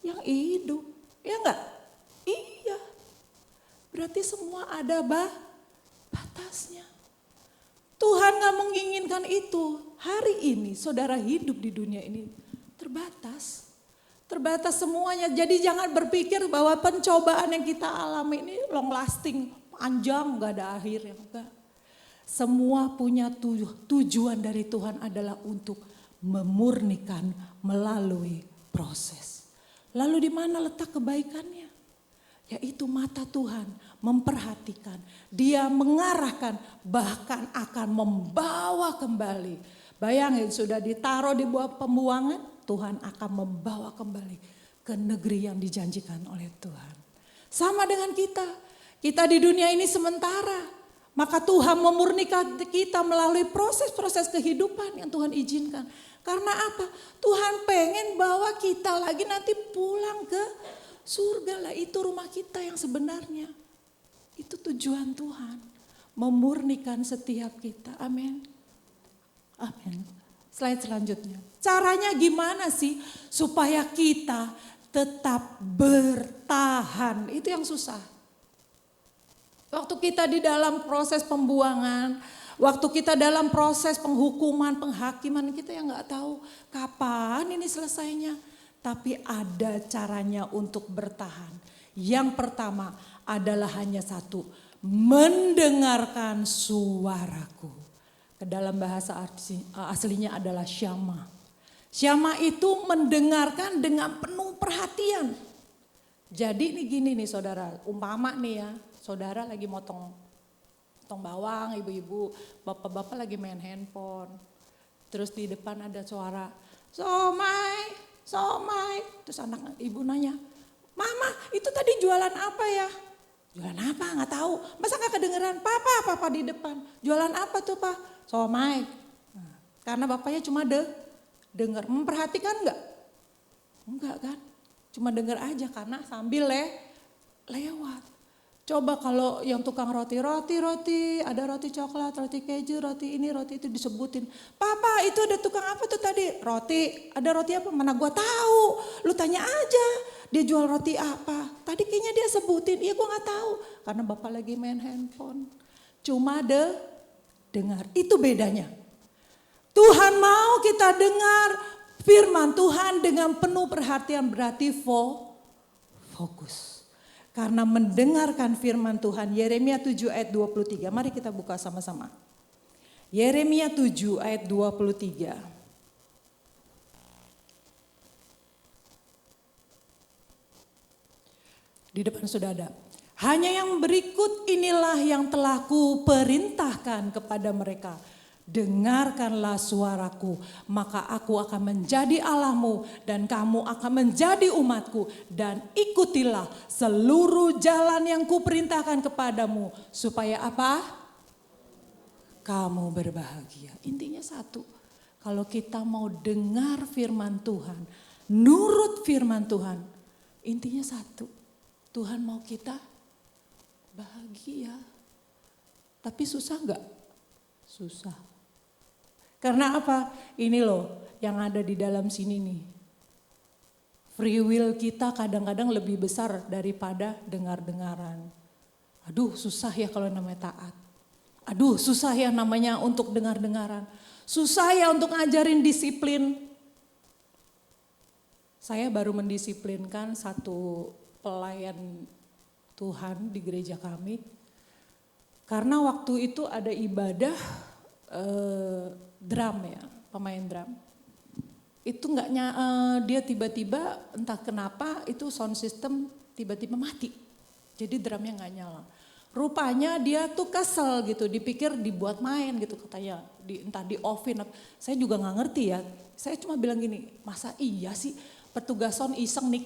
Yang hidup. Ya enggak? Iya. Berarti semua ada batasnya. Tuhan gak menginginkan itu. Hari ini saudara hidup di dunia ini terbatas. Terbatas semuanya. Jadi jangan berpikir bahwa pencobaan yang kita alami ini long lasting. Panjang, gak ada akhirnya. Enggak. Semua punya tujuan dari Tuhan adalah untuk memurnikan melalui proses. Lalu di mana letak kebaikannya? Yaitu mata Tuhan memperhatikan. Dia mengarahkan, bahkan akan membawa kembali. Bayangin sudah ditaruh di bawah pembuangan, Tuhan akan membawa kembali ke negeri yang dijanjikan oleh Tuhan. Sama dengan kita. Kita di dunia ini sementara. Maka Tuhan memurnikan kita melalui proses-proses kehidupan yang Tuhan izinkan. Karena apa? Tuhan pengen bawa kita lagi nanti pulang ke surga lah. Itu rumah kita yang sebenarnya. Itu tujuan Tuhan. memurnikan setiap kita. Amin. Amin. Slide selanjutnya. Caranya gimana sih supaya kita tetap bertahan? Itu yang susah. Waktu kita di dalam proses pembuangan, waktu kita dalam proses penghukuman, penghakiman, kita yang nggak tahu kapan ini selesainya. Tapi ada caranya untuk bertahan. Yang pertama adalah hanya satu, mendengarkan suaraku. Ke dalam bahasa aslinya adalah syama. Syama itu mendengarkan dengan penuh perhatian. Jadi ini gini nih saudara, umpama nih ya, saudara lagi motong bawang, ibu-ibu, bapak-bapak lagi main handphone. Terus di depan ada suara, somai, somai. Terus anak ibu nanya, mama itu tadi jualan apa ya? Jualan apa? Nggak tahu. Masa nggak kedengeran? Papa di depan. Jualan apa tuh pak? Somai. Nah, karena bapaknya cuma dengar. Memperhatikan nggak? Enggak kan? Cuma dengar aja karena sambil lewat. Coba kalau yang tukang roti, ada roti coklat, roti keju, roti ini, roti itu disebutin. Papa itu ada tukang apa tuh tadi? Roti, ada roti apa? Mana gua tahu. Lu tanya aja, dia jual roti apa? Tadi kayaknya dia sebutin, iya gua gak tahu. Karena bapak lagi main handphone. Cuma dengar, itu bedanya. Tuhan mau kita dengar firman Tuhan dengan penuh perhatian, berarti fokus. Karena mendengarkan firman Tuhan, Yeremia 7 ayat 23. Mari kita buka sama-sama. Yeremia 7 ayat 23. Di depan sudah ada. Hanya yang berikut inilah yang telah ku perintahkan kepada mereka. Dengarkanlah suaraku, maka aku akan menjadi Allahmu dan kamu akan menjadi umatku. Dan ikutilah seluruh jalan yang kuperintahkan kepadamu. Supaya apa? Kamu berbahagia. Intinya satu, kalau kita mau dengar firman Tuhan, nurut firman Tuhan, intinya satu, Tuhan mau kita bahagia. Tapi susah enggak? Susah. Karena apa? Ini loh yang ada di dalam sini nih. Free will kita kadang-kadang lebih besar daripada dengar-dengaran. Aduh susah ya kalau namanya taat. Aduh susah ya namanya untuk dengar-dengaran. Susah ya untuk ngajarin disiplin. Saya baru mendisiplinkan satu pelayan Tuhan di gereja kami. Karena waktu itu ada ibadah drum ya, pemain drum. Itu dia tiba-tiba entah kenapa itu sound system tiba-tiba mati. Jadi drumnya nggak nyala. Rupanya dia tuh kesel gitu, dipikir dibuat main gitu katanya, entah di offin. Saya juga nggak ngerti ya. Saya cuma bilang gini, masa iya sih petugas sound iseng nih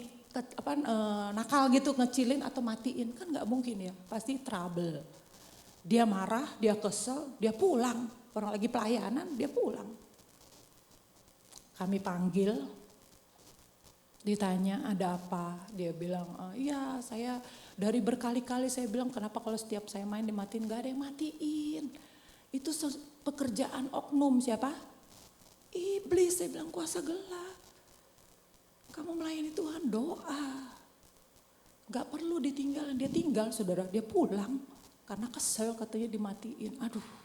nakal gitu ngecilin atau matiin, kan nggak mungkin ya, pasti trouble. Dia marah, dia kesel, dia pulang. Orang lagi pelayanan, dia pulang. Kami panggil, ditanya ada apa, dia bilang, iya saya dari berkali-kali saya bilang kenapa kalau setiap saya main dimatiin, gak ada yang matiin. Itu pekerjaan oknum siapa? Iblis, saya bilang kuasa gelap. Kamu melayani Tuhan doa. Gak perlu ditinggalin, dia tinggal saudara, dia pulang. Karena kesel katanya dimatiin, aduh.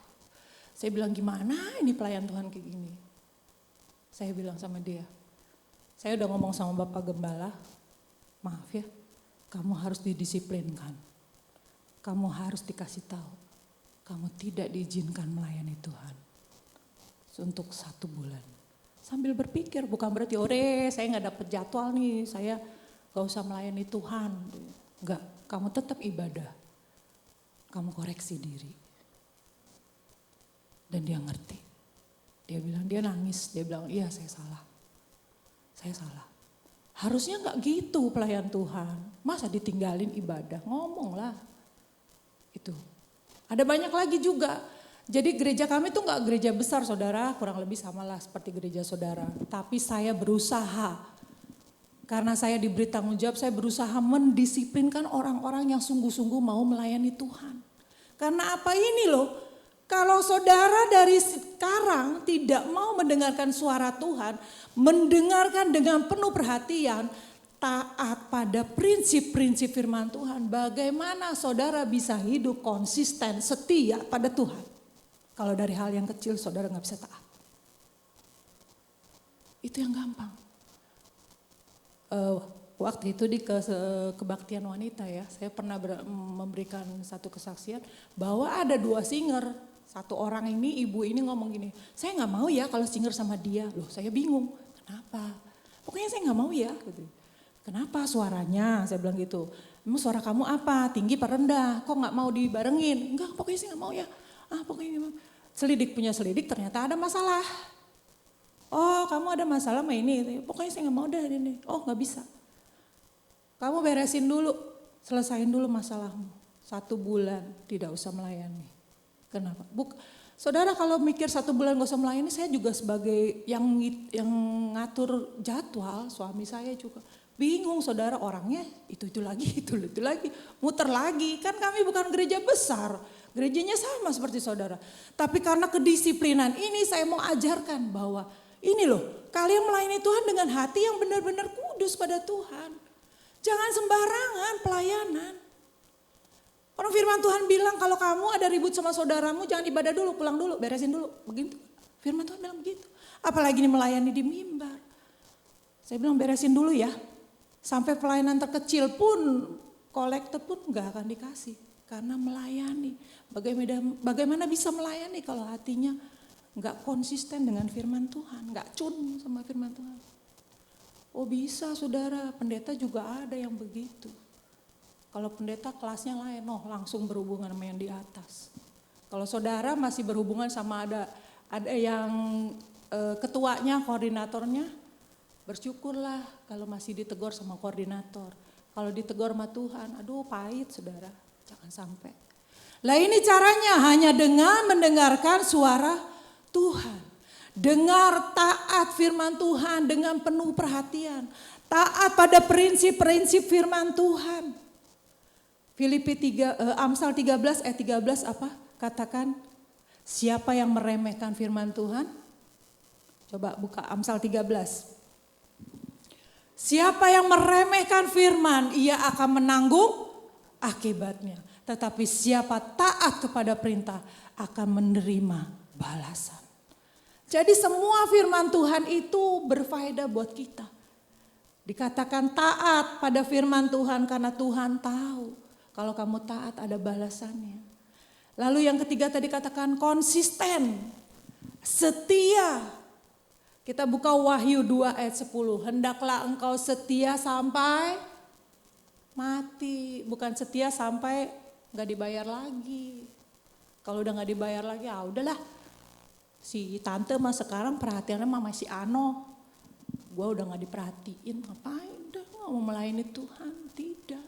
Saya bilang gimana ini pelayan Tuhan kayak gini. Saya bilang sama dia, saya udah ngomong sama Bapak Gembala, maaf ya, kamu harus didisiplinkan. Kamu harus dikasih tahu, kamu tidak diizinkan melayani Tuhan. Untuk 1 bulan. Sambil berpikir, bukan berarti, saya gak dapet jadwal nih, saya gak usah melayani Tuhan. Enggak, kamu tetap ibadah. Kamu koreksi diri. Dan dia ngerti. Dia bilang, dia nangis. Dia bilang, iya saya salah. Saya salah. Harusnya gak gitu pelayan Tuhan. Masa ditinggalin ibadah? Ngomong lah. Itu. Ada banyak lagi juga. Jadi gereja kami tuh gak gereja besar saudara. Kurang lebih samalah seperti gereja saudara. Tapi saya berusaha. Karena saya diberi tanggung jawab, saya berusaha mendisiplinkan orang-orang yang sungguh-sungguh mau melayani Tuhan. Karena apa ini loh, kalau saudara dari sekarang tidak mau mendengarkan suara Tuhan, mendengarkan dengan penuh perhatian, taat pada prinsip-prinsip firman Tuhan, bagaimana saudara bisa hidup konsisten, setia pada Tuhan? Kalau dari hal yang kecil saudara nggak bisa taat. Itu yang gampang. Waktu itu di kebaktian wanita ya, saya pernah memberikan satu kesaksian bahwa ada 2 singer. Satu orang ini, ibu ini ngomong gini, saya nggak mau ya kalau singer sama dia. Loh saya bingung, kenapa? Pokoknya saya nggak mau ya. Gitu. Kenapa suaranya? Saya bilang gitu. Emang suara kamu apa? Tinggi apa rendah? Kok nggak mau dibarengin? Enggak, pokoknya saya nggak mau ya. Pokoknya gimana? Selidik punya selidik ternyata ada masalah. Oh kamu ada masalah sama ini. Pokoknya saya nggak mau dah ini. Oh nggak bisa. Kamu beresin dulu, selesain dulu masalahmu. 1 bulan tidak usah melayani. Kenapa? Saudara kalau mikir 1 bulan gak usah melayani, saya juga sebagai yang ngatur jadwal, suami saya juga bingung saudara, orangnya itu lagi, itu lagi, muter lagi. Kan kami bukan gereja besar, gerejanya sama seperti saudara. Tapi karena kedisiplinan ini saya mau ajarkan bahwa ini loh, kalian melayani Tuhan dengan hati yang benar-benar kudus pada Tuhan. Jangan sembarangan pelayanan. Orang firman Tuhan bilang kalau kamu ada ribut sama saudaramu jangan ibadah dulu, pulang dulu, beresin dulu. Begitu. Firman Tuhan bilang begitu. Apalagi ini melayani di mimbar. Saya bilang beresin dulu ya. Sampai pelayanan terkecil pun, kolektor pun gak akan dikasih. Karena melayani. Bagaimana bisa melayani kalau hatinya gak konsisten dengan firman Tuhan. Gak cun sama firman Tuhan. Oh bisa saudara, pendeta juga ada yang begitu. Kalau pendeta kelasnya lain, langsung berhubungan sama yang di atas. Kalau saudara masih berhubungan sama ada yang ketuanya, koordinatornya, bersyukurlah kalau masih ditegur sama koordinator. Kalau ditegur sama Tuhan, aduh pahit saudara, jangan sampai. Lah ini caranya hanya dengan mendengarkan suara Tuhan. Dengar taat firman Tuhan dengan penuh perhatian. Taat pada prinsip-prinsip firman Tuhan. Amsal 13 ayat 13 apa? Katakan, siapa yang meremehkan firman Tuhan? Coba buka Amsal 13. Siapa yang meremehkan firman, ia akan menanggung akibatnya. Tetapi siapa taat kepada perintah akan menerima balasan. Jadi semua firman Tuhan itu berfaedah buat kita. Dikatakan taat pada firman Tuhan karena Tuhan tahu. Kalau kamu taat ada balasannya. Lalu yang ketiga tadi katakan konsisten, setia. Kita buka Wahyu 2 ayat 10. Hendaklah engkau setia sampai mati. Bukan setia sampai gak dibayar lagi. Kalau udah gak dibayar lagi ya udahlah. Si tante mah sekarang perhatiannya mah masih ano. Gua udah gak diperhatiin. Ngapain udah gak mau melayani Tuhan. Tidak.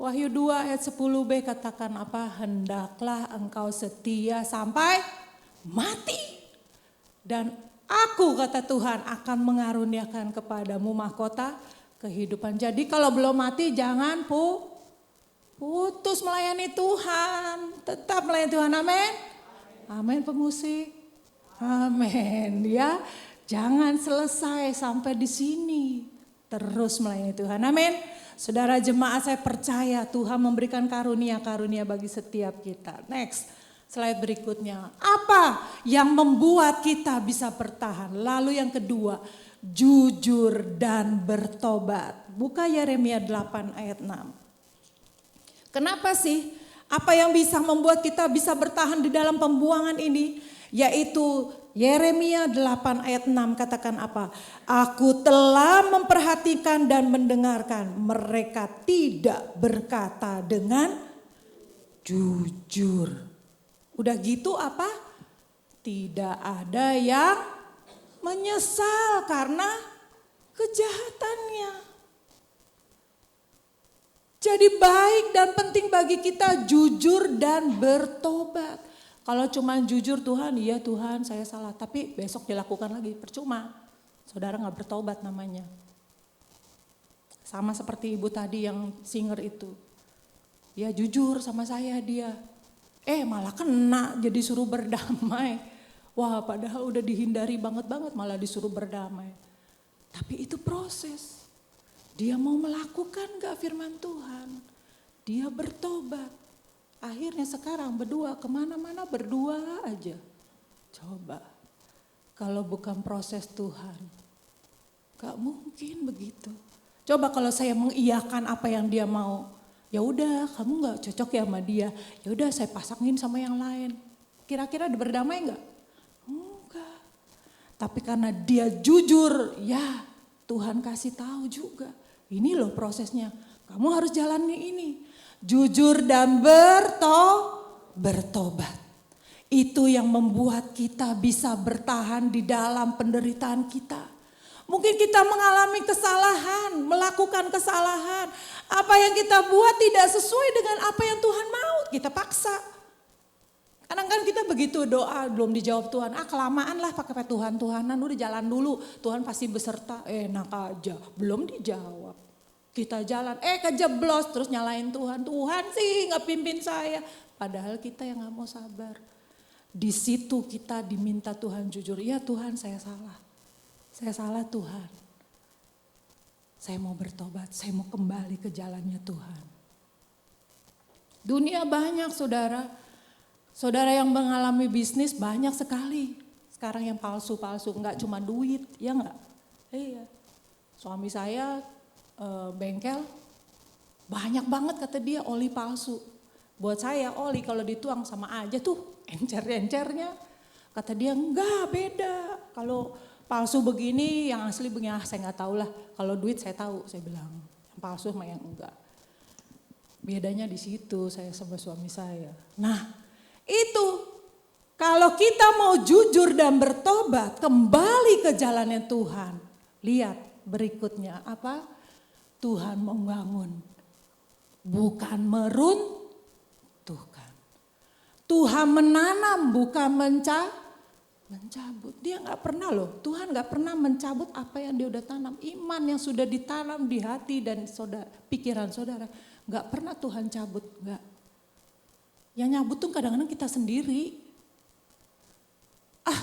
Wahyu 2 ayat 10b katakan apa? Hendaklah engkau setia sampai mati. Dan aku kata Tuhan akan mengaruniakan kepadamu mahkota kehidupan. Jadi kalau belum mati jangan putus melayani Tuhan. Tetap melayani Tuhan, amin. Amin pemusik. Amin ya. Jangan selesai sampai di sini. Terus melayani Tuhan, amin. Saudara jemaat saya percaya Tuhan memberikan karunia-karunia bagi setiap kita. Next, slide berikutnya. Apa yang membuat kita bisa bertahan? Lalu yang kedua, jujur dan bertobat. Buka Yeremia 8 ayat 6. Kenapa sih? Apa yang bisa membuat kita bisa bertahan di dalam pembuangan ini? Yaitu Yeremia 8 ayat 6 katakan apa? Aku telah memperhatikan dan mendengarkan, mereka tidak berkata dengan jujur. Udah gitu apa? Tidak ada yang menyesal karena kejahatannya. Jadi baik dan penting bagi kita jujur dan bertobat. Kalau cuma jujur Tuhan, iya Tuhan saya salah. Tapi besok dilakukan lagi, percuma. Saudara gak bertobat namanya. Sama seperti ibu tadi yang singer itu. Ya jujur sama saya dia. Malah kena jadi suruh berdamai. Wah padahal udah dihindari banget malah disuruh berdamai. Tapi itu proses. Dia mau melakukan gak firman Tuhan. Dia bertobat. Akhirnya sekarang berdua kemana-mana berdua aja. Coba kalau bukan proses Tuhan. Gak mungkin begitu. Coba kalau saya mengiyakan apa yang dia mau. Ya udah kamu gak cocok ya sama dia. Ya udah saya pasangin sama yang lain. Kira-kira berdamai gak? Enggak. Tapi karena dia jujur, ya Tuhan kasih tahu juga. Ini loh prosesnya. Kamu harus jalani ini. Jujur dan bertobat. Itu yang membuat kita bisa bertahan di dalam penderitaan kita. Mungkin kita mengalami kesalahan, melakukan kesalahan. Apa yang kita buat tidak sesuai dengan apa yang Tuhan mau, kita paksa. Kadang kan kita begitu doa belum dijawab Tuhan. Kelamaan lah pakai Tuhan-Tuhanan, udah jalan dulu. Tuhan pasti beserta, enak aja, belum dijawab. Kita jalan, kejeblos terus nyalain Tuhan. Tuhan sih gak pimpin saya. Padahal kita yang gak mau sabar. Di situ kita diminta Tuhan jujur, ya Tuhan saya salah. Saya salah Tuhan. Saya mau bertobat, saya mau kembali ke jalannya Tuhan. Dunia banyak saudara. Saudara yang mengalami bisnis banyak sekali. Sekarang yang palsu-palsu, enggak cuma duit, ya enggak? Iya. Suami saya bengkel, banyak banget kata dia oli palsu. Buat saya oli kalau dituang sama aja tuh encer-encernya. Kata dia enggak beda. Kalau palsu begini yang asli begini saya enggak tahu lah. Kalau duit saya tahu, saya bilang. Yang palsu sama yang enggak. Bedanya di situ saya sama suami saya. Nah itu kalau kita mau jujur dan bertobat kembali ke jalannya Tuhan. Lihat berikutnya apa? Tuhan membangun, bukan meruntuhkan. Tuhan menanam, bukan mencabut. Dia gak pernah loh, Tuhan gak pernah mencabut apa yang dia udah tanam. Iman yang sudah ditanam di hati dan pikiran saudara, gak pernah Tuhan cabut, gak. Yang nyabut tuh kadang-kadang kita sendiri.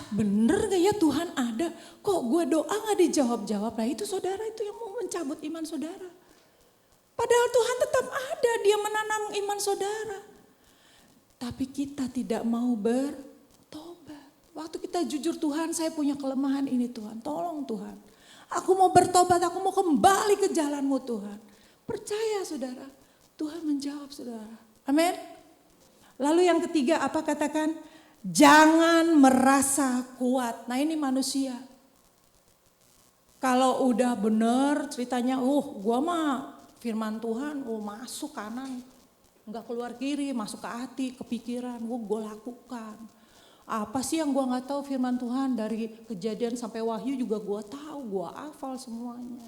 Bener gak ya Tuhan ada? Kok gue doa gak dijawab-jawab? Nah itu saudara itu yang mau mencabut iman saudara. Padahal Tuhan tetap ada, dia menanam iman saudara. Tapi kita tidak mau bertobat. Waktu kita jujur Tuhan saya punya kelemahan ini Tuhan. Tolong Tuhan. Aku mau bertobat, aku mau kembali ke jalanmu Tuhan. Percaya saudara, Tuhan menjawab saudara. Amin. Lalu yang ketiga apa katakan? Jangan merasa kuat. Nah ini manusia. Kalau udah bener ceritanya, gua mah firman Tuhan, masuk kanan, nggak keluar kiri, masuk ke hati, kepikiran, gue lakukan. Apa sih yang gue nggak tahu firman Tuhan dari Kejadian sampai Wahyu juga gue tahu, gue hafal semuanya.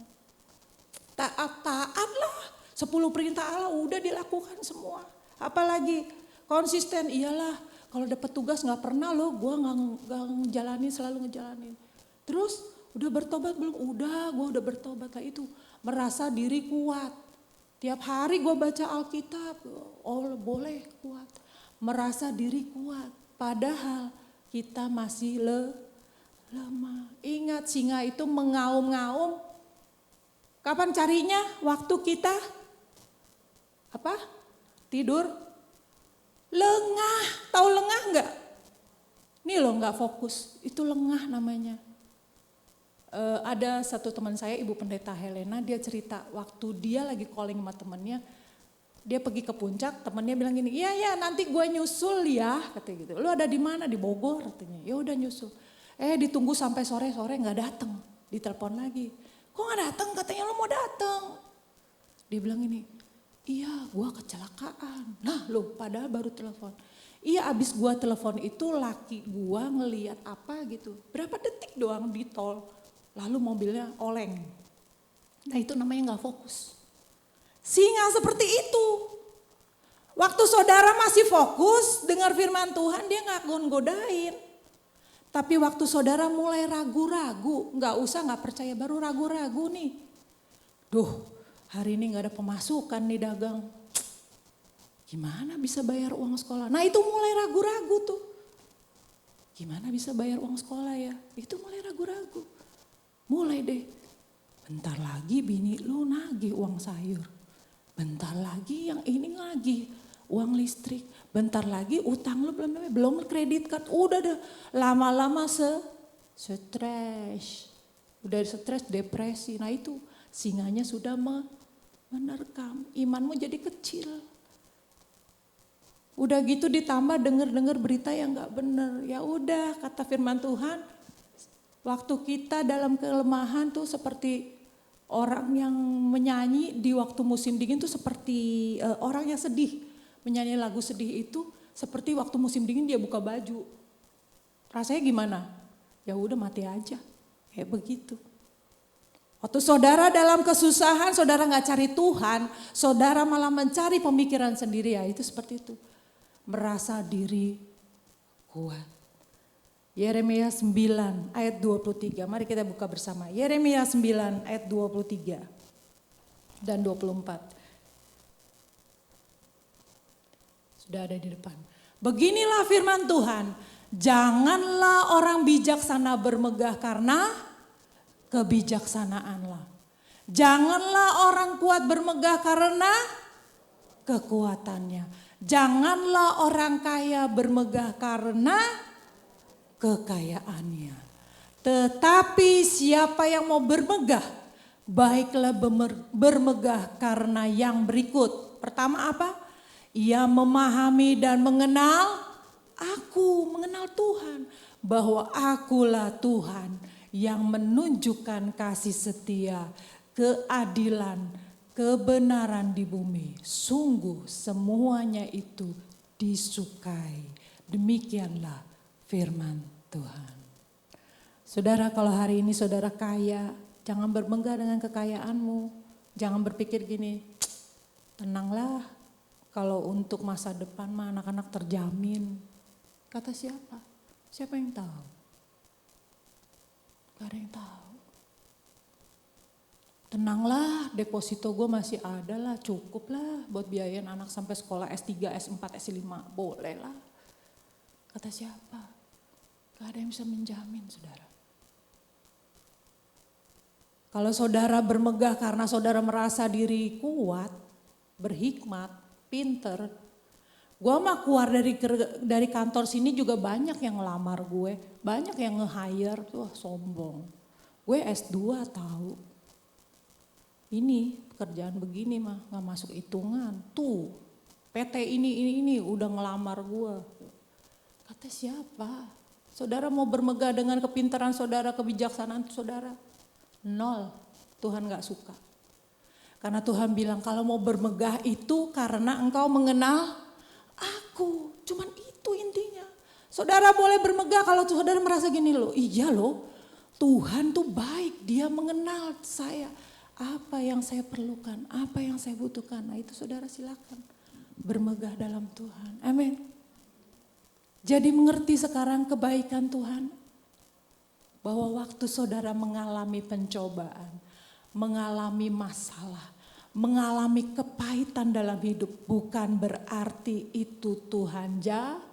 Taat lah, 10 perintah Allah udah dilakukan semua. Apalagi konsisten, iyalah kalau dapat tugas nggak pernah loh, gue nggak ngejalanin, selalu ngejalanin. Terus udah bertobat belum? Gue udah bertobat lah itu. Merasa diri kuat. Tiap hari gue baca Alkitab, boleh kuat. Merasa diri kuat. Padahal kita masih lemah. Ingat singa itu mengaum-ngaum. Kapan carinya? Waktu kita tidur. Lengah. Tahu lengah enggak? Ini loh enggak fokus. Itu lengah namanya. Ada satu teman saya, Ibu Pendeta Helena, dia cerita waktu dia lagi calling sama temannya, dia pergi ke puncak, temannya bilang gini, iya nanti gue nyusul ya, katanya gitu. Lu ada di mana? Di Bogor katanya. Ya udah nyusul. Ditunggu sampai sore nggak datang, ditelepon lagi. Kok nggak datang? Katanya lu mau datang. Dia bilang gini, iya gue kecelakaan. Nah lu padahal baru telepon. Iya abis gue telepon itu laki gue ngeliat apa gitu, berapa detik doang di tol. Lalu mobilnya oleng. Nah itu namanya gak fokus. Singa seperti itu. Waktu saudara masih fokus dengar firman Tuhan dia gak godain. Tapi waktu saudara mulai ragu-ragu, gak percaya, baru ragu-ragu nih. Duh hari ini gak ada pemasukan nih dagang. Gimana bisa bayar uang sekolah? Nah itu mulai ragu-ragu tuh. Gimana bisa bayar uang sekolah ya? Itu mulai ragu-ragu. Mulai deh. Bentar lagi bini lu nagih uang sayur. Bentar lagi yang ini nagih uang listrik. Bentar lagi utang lu belum kredit card. Udah deh lama-lama stres. Udah stres, depresi. Nah itu singanya sudah menerkam. Imanmu jadi kecil. Udah gitu ditambah denger berita yang gak bener. Ya udah kata firman Tuhan. Waktu kita dalam kelemahan tuh seperti orang yang menyanyi di waktu musim dingin tuh seperti orang yang sedih. Menyanyi lagu sedih itu seperti waktu musim dingin dia buka baju. Rasanya gimana? Ya udah mati aja. Kayak begitu. Waktu saudara dalam kesusahan, saudara gak cari Tuhan, saudara malah mencari pemikiran sendiri, ya itu seperti itu. Merasa diri kuat. Yeremia 9 ayat 23, mari kita buka bersama. Yeremia 9 ayat 23 dan 24. Sudah ada di depan. Beginilah firman Tuhan. Janganlah orang bijaksana bermegah karena kebijaksanaanlah. Janganlah orang kuat bermegah karena kekuatannya. Janganlah orang kaya bermegah karena kekayaannya. Tetapi siapa yang mau bermegah, baiklah bermegah karena yang berikut. Pertama apa? Ia memahami dan mengenal mengenal Tuhan. Bahwa akulah Tuhan yang menunjukkan kasih setia, keadilan, kebenaran di bumi. Sungguh semuanya itu disukai. Demikianlah firman Tuhan. Saudara, kalau hari ini saudara kaya, jangan bermegah dengan kekayaanmu. Jangan berpikir gini, tenanglah kalau untuk masa depan mah anak-anak terjamin. Kata siapa? Siapa yang tahu? Gak ada yang tahu. Tenanglah, deposito gue masih ada lah, cukup lah buat biayain anak sampai sekolah S3, S4, S5, boleh lah. Kata siapa? Gak ada yang bisa menjamin, saudara. Kalau saudara bermegah karena saudara merasa diri kuat, berhikmat, pinter, gue mah keluar dari kantor sini juga banyak yang ngelamar gue, banyak yang nge-hire, tuh sombong. Gue S2 tahu. Ini pekerjaan begini mah gak masuk hitungan. Tuh PT ini udah ngelamar gue. Kata siapa? Saudara mau bermegah dengan kepintaran saudara, kebijaksanaan saudara? Nol. Tuhan gak suka. Karena Tuhan bilang kalau mau bermegah itu karena engkau mengenal aku. Cuman itu intinya. Saudara boleh bermegah kalau saudara merasa gini loh. Iya loh, Tuhan tuh baik, dia mengenal saya. Apa yang saya perlukan, apa yang saya butuhkan. Nah itu saudara silakan bermegah dalam Tuhan. Amin. Jadi mengerti sekarang kebaikan Tuhan. Bahwa waktu saudara mengalami pencobaan, mengalami masalah, mengalami kepahitan dalam hidup. Bukan berarti itu Tuhan jahat.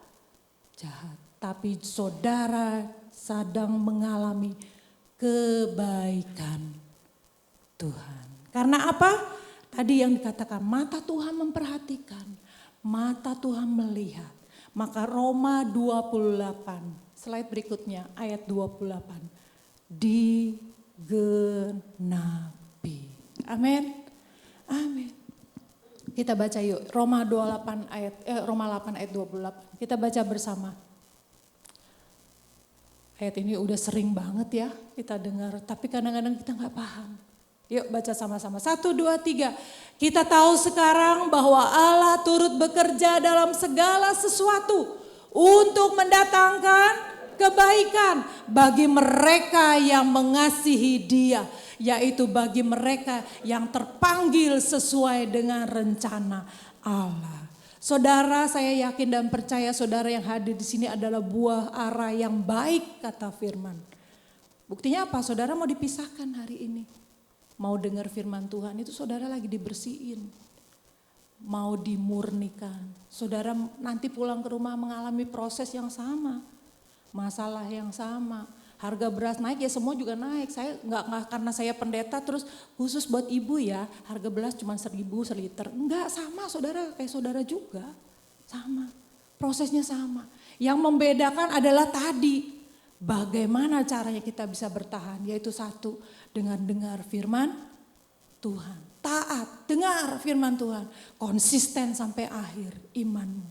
Tapi saudara sedang mengalami kebaikan Tuhan. Karena apa? Tadi yang dikatakan mata Tuhan memperhatikan, mata Tuhan melihat. Maka Roma 28, slide berikutnya ayat 28. Digenapi. Amin. Amin. Kita baca yuk Roma 8 ayat 28. Kita baca bersama. Ayat ini udah sering banget ya kita dengar, tapi kadang-kadang kita nggak paham. Yuk baca sama-sama. 1, 2, 3. Kita tahu sekarang bahwa Allah turut bekerja dalam segala sesuatu untuk mendatangkan kebaikan bagi mereka yang mengasihi Dia, yaitu bagi mereka yang terpanggil sesuai dengan rencana Allah. Saudara, saya yakin dan percaya saudara yang hadir di sini adalah buah ara yang baik, kata firman. Buktinya apa? Saudara mau dipisahkan hari ini. Mau dengar firman Tuhan itu saudara lagi dibersihin. mau dimurnikan. Saudara nanti pulang ke rumah mengalami proses yang sama, masalah yang sama. Harga beras naik ya semua juga naik. Saya nggak karena saya pendeta terus khusus buat ibu ya harga beras cuma 1.000 seliter. Enggak, sama saudara, kayak saudara juga sama. Prosesnya sama. Yang membedakan adalah tadi bagaimana caranya kita bisa bertahan, yaitu satu dengan dengar firman Tuhan. Taat, dengar firman Tuhan, konsisten sampai akhir imanmu.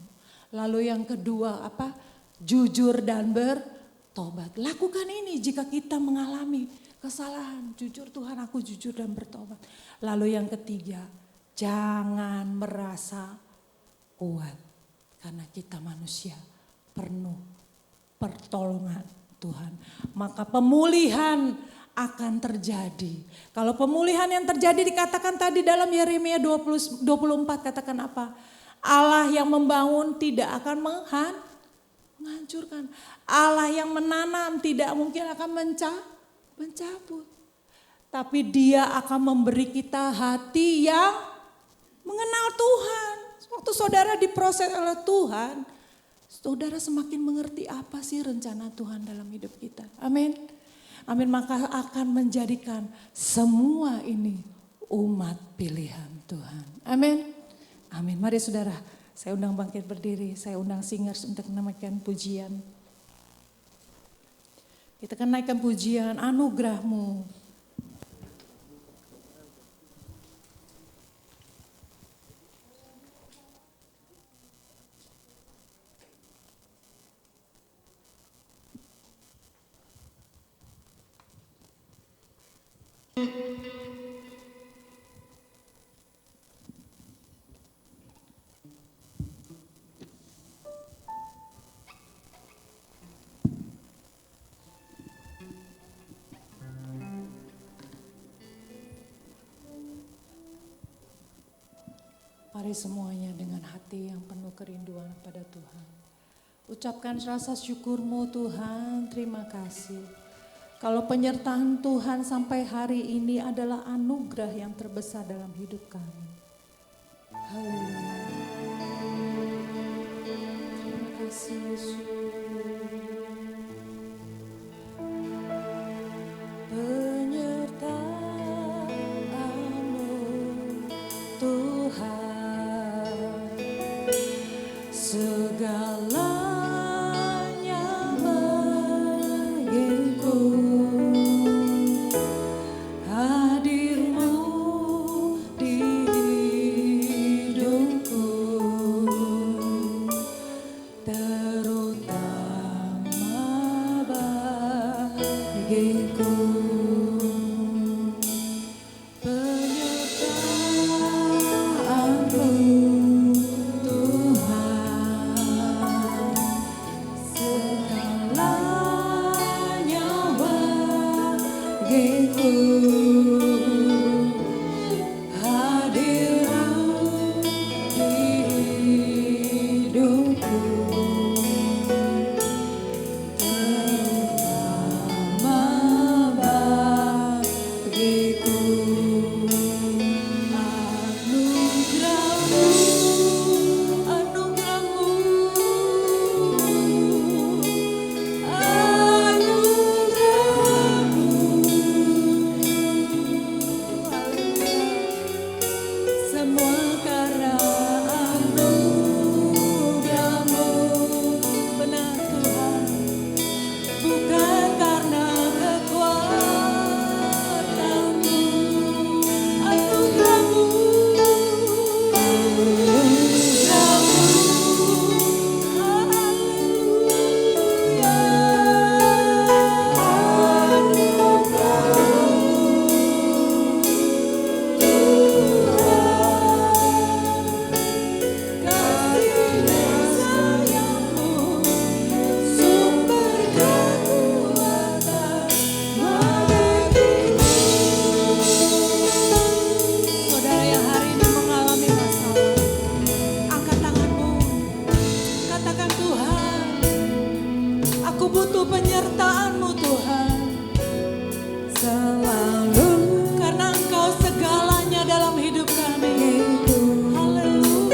Lalu yang kedua apa? Jujur dan bertobat. Lakukan ini jika kita mengalami kesalahan. Jujur, Tuhan aku jujur dan bertobat. Lalu yang ketiga, jangan merasa kuat. Karena kita manusia penuh pertolongan Tuhan. Maka pemulihan akan terjadi. Kalau pemulihan yang terjadi dikatakan tadi dalam Yeremia 24 katakan apa? Allah yang membangun tidak akan menghancurkan. Allah yang menanam tidak mungkin akan mencabut. Tapi Dia akan memberi kita hati yang mengenal Tuhan. Waktu saudara diproses oleh Tuhan, saudara semakin mengerti apa sih rencana Tuhan dalam hidup kita. Amin. Amin, maka akan menjadikan semua ini umat pilihan Tuhan. Amin. Amin. Mari saudara, saya undang bangkit berdiri, saya undang singers untuk menaikkan pujian. Kita akan naikkan pujian anugerah-Mu. Mari semuanya dengan hati yang penuh kerinduan pada Tuhan. Ucapkan rasa syukur-Mu Tuhan, terima kasih. Kalau penyertaan Tuhan sampai hari ini adalah anugerah yang terbesar dalam hidup kami. Haleluya. Terima kasih Yesus. Penyertaan-Mu Tuhan, segalanya bagiku. Hadir-Mu di hidupku, terutama bagiku. Penyertaan-Mu Tuhan, segalanya bagiku. Hadir-Mu di hidupku, terutama bagiku. Anugerah-Mu, anugerah-Mu, anugerah-Mu. Semua karena anugerah-Mu, benar Tuhan, bukan karena kekuatan-Mu. Anugerah-Mu, anugerah-Mu, haleluya. Kasih dan sayang-Mu, sumber kekuatan bagiku. Saudara yang hari ini mengalami masalah, angkat tanganmu, katakan Tuhan, aku butuh penyertaan-Mu Tuhan. Selalu, karena Engkau segalanya dalam hidup kami. Haleluya.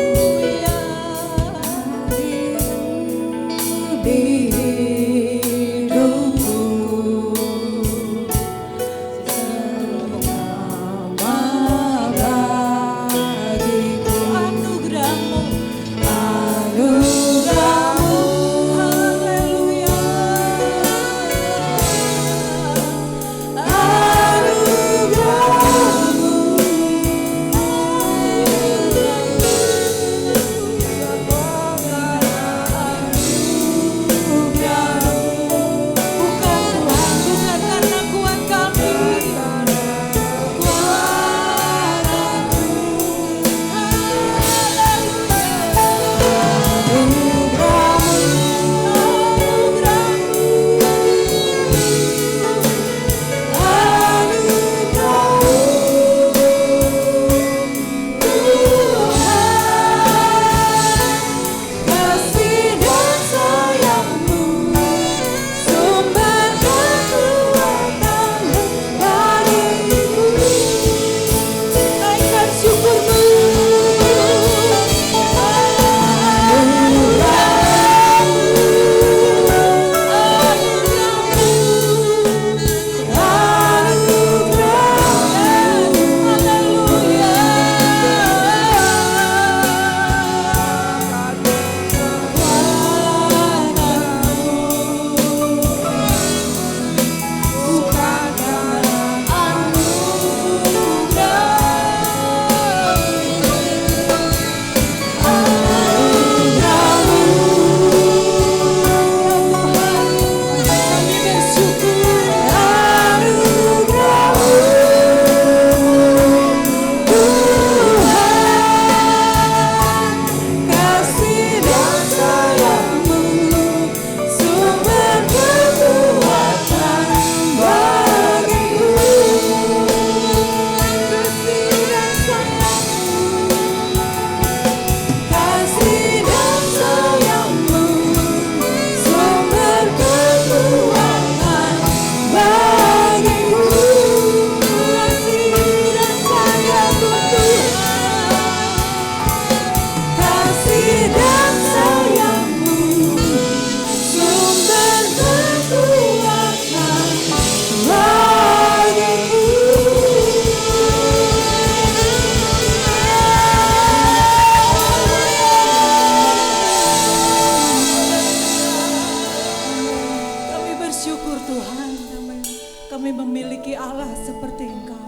Allah seperti Engkau.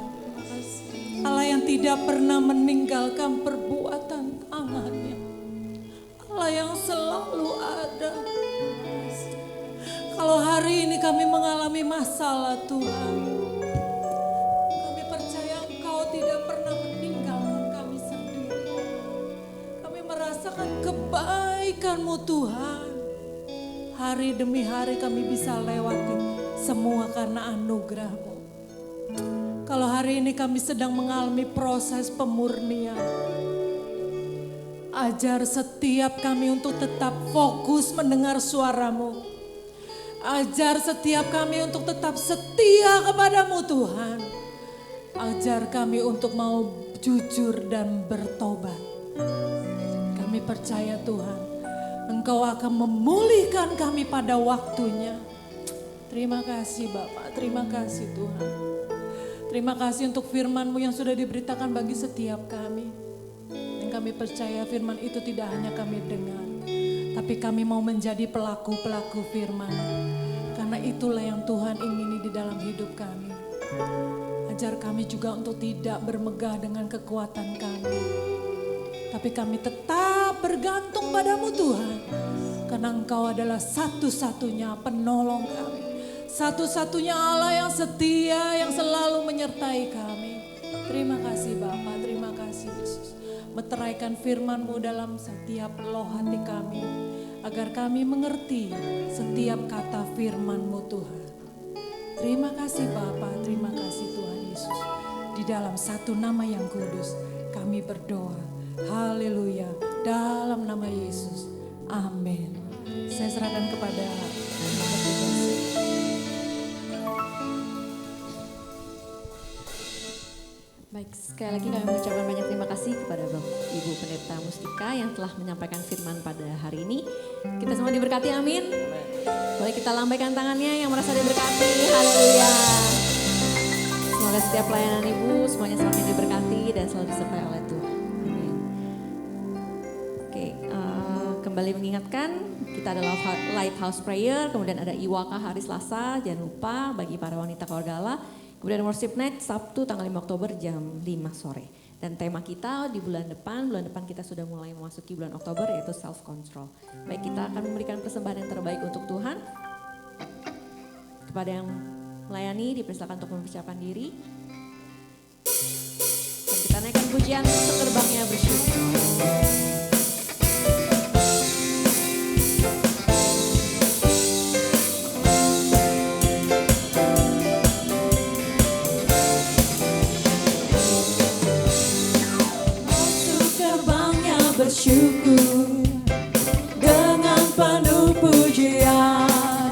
Allah yang tidak pernah meninggalkan perbuatan tangannya. Allah yang selalu ada. Kalau hari ini kami mengalami masalah Tuhan, kami percaya Engkau tidak pernah meninggalkan kami sendiri. Kami merasakan kebaikan-Mu Tuhan. Hari demi hari kami bisa lewati semua karena anugerah-Mu. Kalau hari ini kami sedang mengalami proses pemurnian, ajar setiap kami untuk tetap fokus mendengar suara-Mu. Ajar setiap kami untuk tetap setia kepada-Mu Tuhan. Ajar kami untuk mau jujur dan bertobat. Kami percaya Tuhan, Engkau akan memulihkan kami pada waktunya. Terima kasih Bapak, terima kasih Tuhan. Terima kasih untuk firman-Mu yang sudah diberitakan bagi setiap kami. Dan kami percaya firman itu tidak hanya kami dengar, tapi kami mau menjadi pelaku-pelaku firman. Karena itulah yang Tuhan ingini di dalam hidup kami. Ajar kami juga untuk tidak bermegah dengan kekuatan kami, tapi kami tetap bergantung pada-Mu Tuhan. Karena Engkau adalah satu-satunya penolong kami. Satu-satunya Allah yang setia, yang selalu menyertai kami. Terima kasih Bapa, terima kasih Yesus. Meteraikan firman-Mu dalam setiap loh hati kami, agar kami mengerti setiap kata firman-Mu Tuhan. Terima kasih Bapa, terima kasih Tuhan Yesus. Di dalam satu nama yang kudus kami berdoa. Haleluya, dalam nama Yesus. Amin. Saya serahkan kepada petugas. Baik, sekali lagi kami mengucapkan banyak terima kasih kepada Ibu Pendeta Mustika yang telah menyampaikan firman pada hari ini. Kita semua diberkati, amin. Boleh kita lambaikan tangannya yang merasa diberkati, haleluya. Semoga setiap pelayanan Ibu semuanya semakin diberkati dan selalu disertai oleh Tuhan. Amin. Oke, kembali mengingatkan kita ada Lighthouse Prayer, kemudian ada IWAKA hari Selasa, jangan lupa bagi para wanita keluarga Allah. Kemudian Worship Night Sabtu tanggal 5 Oktober jam 5 sore. Dan tema kita di bulan depan kita sudah mulai memasuki bulan Oktober yaitu self control. Baik, kita akan memberikan persembahan yang terbaik untuk Tuhan. Kepada yang melayani dipersilakan untuk mempersiapkan diri. Dan kita naikkan pujian seterbangnya bersyukur. Bersyukur dengan penuh pujian,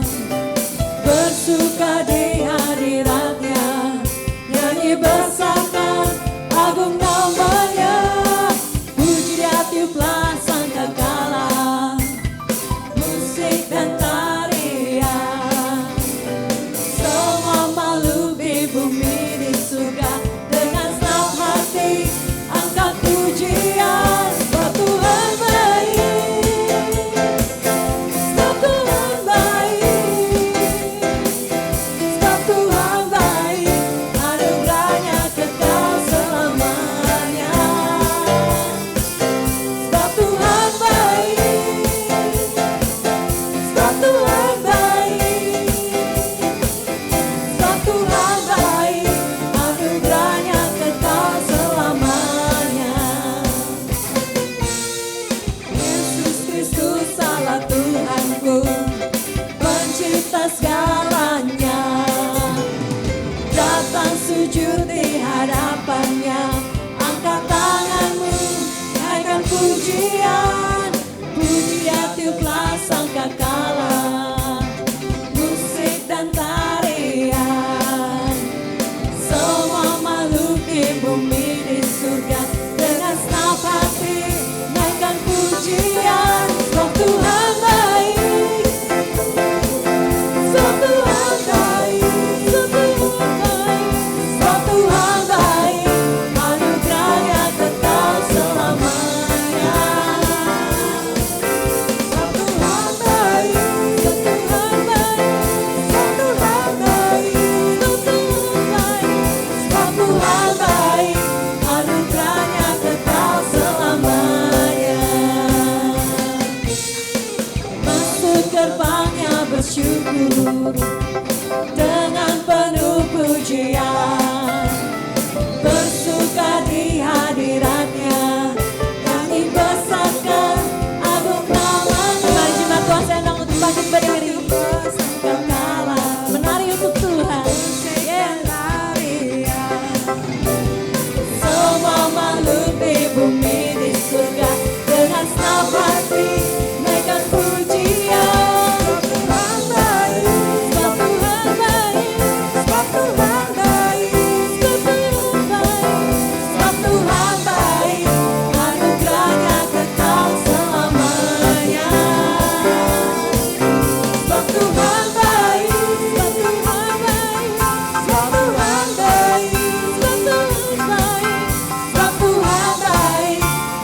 bersuka di hadiratnya, nyanyi bersama agung namanya, puji dia tiuplah sangkakala, musik dan tarian, semua makhluk di bumi di surga dengan senang hati angkat pujian. bersyukur dengan penuh pujian, bersuka di hadiratnya, nyanyi besarkan agung namanya. Mari jemaat Tuhan saya undang untuk bangkit berdiri, berkala menari untuk Tuhan. Semua makhluk di bumi di surga dengan senang hati naikkan pujian. Tuhan baik, sebab Tuhan baik, sebab Tuhan baik, sebab Tuhan baik, anugerahnya kekal selamanya. Sebab Tuhan baik, sebab Tuhan baik, sebab Tuhan baik, sebab Tuhan baik, sebab Tuhan baik,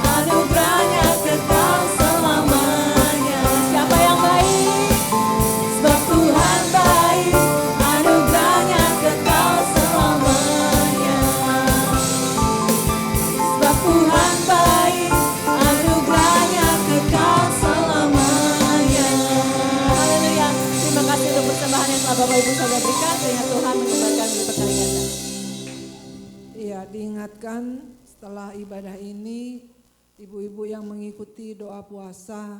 anugerahnya kekal selamanya. Siapa yang baik? Sebab Tuhan baik, anugerahnya kekal selamanya. Sebab Tuhan baik, anugerahnya kekal selamanya. Haleluya. Terima kasih untuk persembahan yang telah Bapak Ibu Saudara berikan. Sehingga Tuhan mengembalikan berlipat kali ganda. Iya, diingatkan setelah ibadah ini, ibu-ibu yang mengikuti doa puasa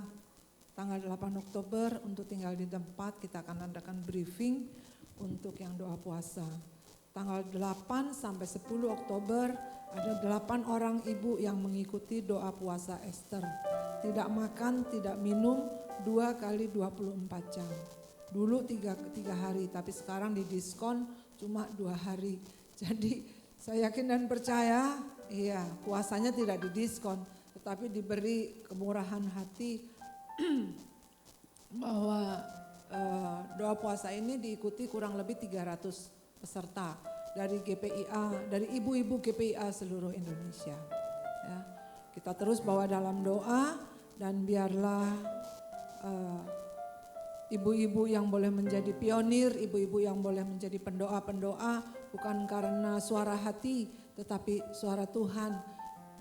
tanggal 8 Oktober untuk tinggal di tempat, kita akan adakan briefing untuk yang doa puasa. Tanggal 8 sampai 10 Oktober ada 8 orang ibu yang mengikuti doa puasa Esther. Tidak makan, tidak minum 2 kali 24 jam. Dulu 3 hari, tapi sekarang didiskon cuma 2 hari. Jadi saya yakin dan percaya, iya, puasanya tidak didiskon, tetapi diberi kemurahan hati bahwa doa puasa ini diikuti kurang lebih 300 peserta dari GPIA, dari ibu-ibu GPIA seluruh Indonesia. Ya, kita terus bawa dalam doa dan biarlah ibu-ibu yang boleh menjadi pionir, ibu-ibu yang boleh menjadi pendoa-pendoa, bukan karena suara hati, tetapi suara Tuhan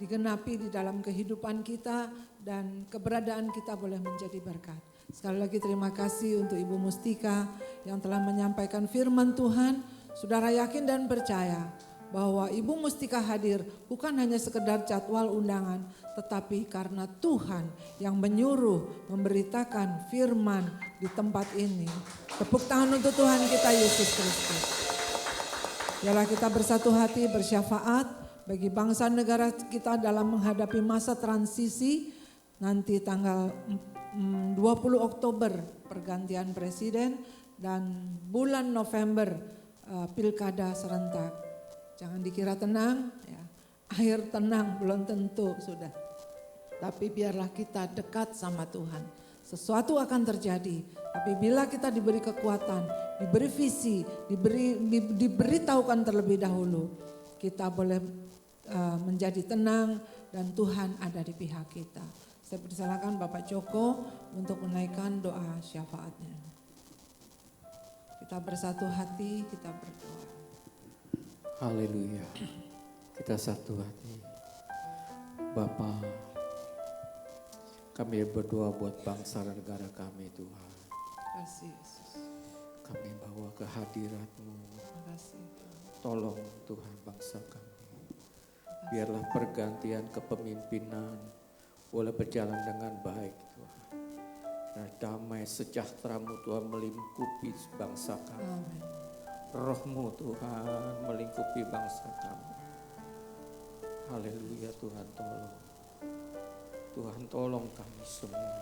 digenapi di dalam kehidupan kita dan keberadaan kita boleh menjadi berkat. Sekali lagi terima kasih untuk Ibu Mustika yang telah menyampaikan firman Tuhan. Saudara yakin dan percaya bahwa Ibu Mustika hadir bukan hanya sekedar jadwal undangan, tetapi karena Tuhan yang menyuruh memberitakan firman di tempat ini. Tepuk tangan untuk Tuhan kita Yesus Kristus. Biarlah kita bersatu hati bersyafaat bagi bangsa negara kita dalam menghadapi masa transisi nanti tanggal 20 Oktober pergantian presiden dan bulan November pilkada serentak. Jangan dikira tenang, ya. Akhir tenang belum tentu sudah. Tapi biarlah kita dekat sama Tuhan. Sesuatu akan terjadi, tapi bila kita diberi kekuatan, diberi visi, diberitahukan terlebih dahulu, kita boleh menjadi tenang dan Tuhan ada di pihak kita. Saya persilakan Bapak Joko untuk menaikkan doa syafaatnya. Kita bersatu hati, kita berdoa. Haleluya. Kita satu hati. Bapa, kami berdoa buat bangsa dan negara kami Tuhan. Terima kasih Yesus. Kami bawa kehadirat-Mu. Terima kasih. Tolong Tuhan bangsa kami. Biarlah pergantian kepemimpinan boleh berjalan dengan baik Tuhan. Dan damai sejahtera-Mu Tuhan melingkupi bangsa kami. Amin. Roh-Mu Tuhan melingkupi bangsa kami. Haleluya Tuhan tolong. Tuhan tolong kami semua.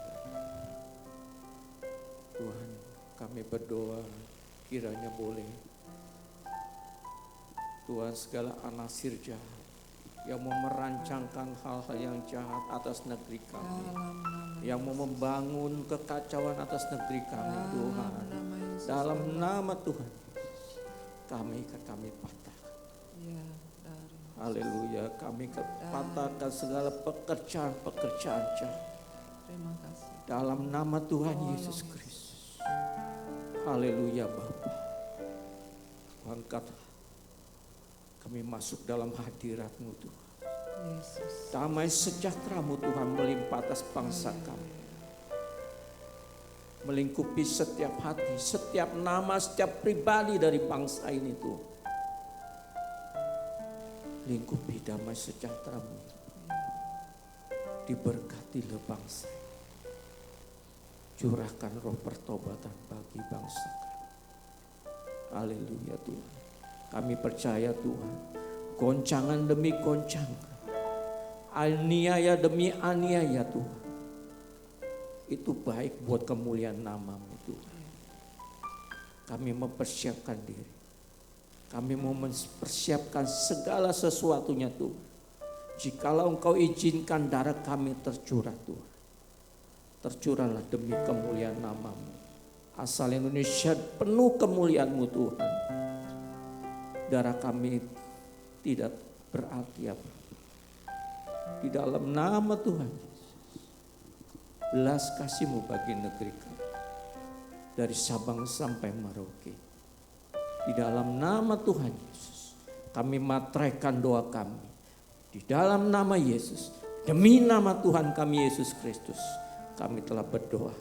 Tuhan kami berdoa kiranya boleh. Tuhan segala anasir jahat yang mau merancangkan hal-hal yang jahat atas negeri kami. Yang mau membangun kekacauan atas negeri kami Tuhan. Dalam nama Tuhan kami patahkan. Haleluya, kami patahkan segala pekerjaan-pekerjaan jahat. Terima kasih. Dalam nama Tuhan Yesus Kristus. Haleluya Bapa. Tuhan kata kami masuk dalam hadirat-Mu Tuhan. Yesus. Damai sejahtera-Mu Tuhan melimpah atas bangsa kami. melingkupi setiap hati, setiap nama, setiap pribadi dari bangsa ini Tuhan. Lingkupi damai sejahtera-Mu. Diberkatilah bangsa. Curahkan roh pertobatan bagi bangsa kami. Haleluya Tuhan. Kami percaya Tuhan, goncangan demi goncangan, aniaya demi aniaya Tuhan, itu baik buat kemuliaan nama-Mu Tuhan. Kami mempersiapkan diri. Kami mau mempersiapkan segala sesuatunya Tuhan. Jikalau Engkau izinkan darah kami tercurah Tuhan, tercurahlah demi kemuliaan nama-Mu. Asal Indonesia penuh kemuliaan-Mu Tuhan. Darah kami tidak berarti apa. Di dalam nama Tuhan Yesus, belas kasih-Mu bagi negeri kami. Dari Sabang sampai Merauke. Di dalam nama Tuhan Yesus, kami materaikan doa kami. Di dalam nama Yesus, demi nama Tuhan kami Yesus Kristus, kami telah berdoa.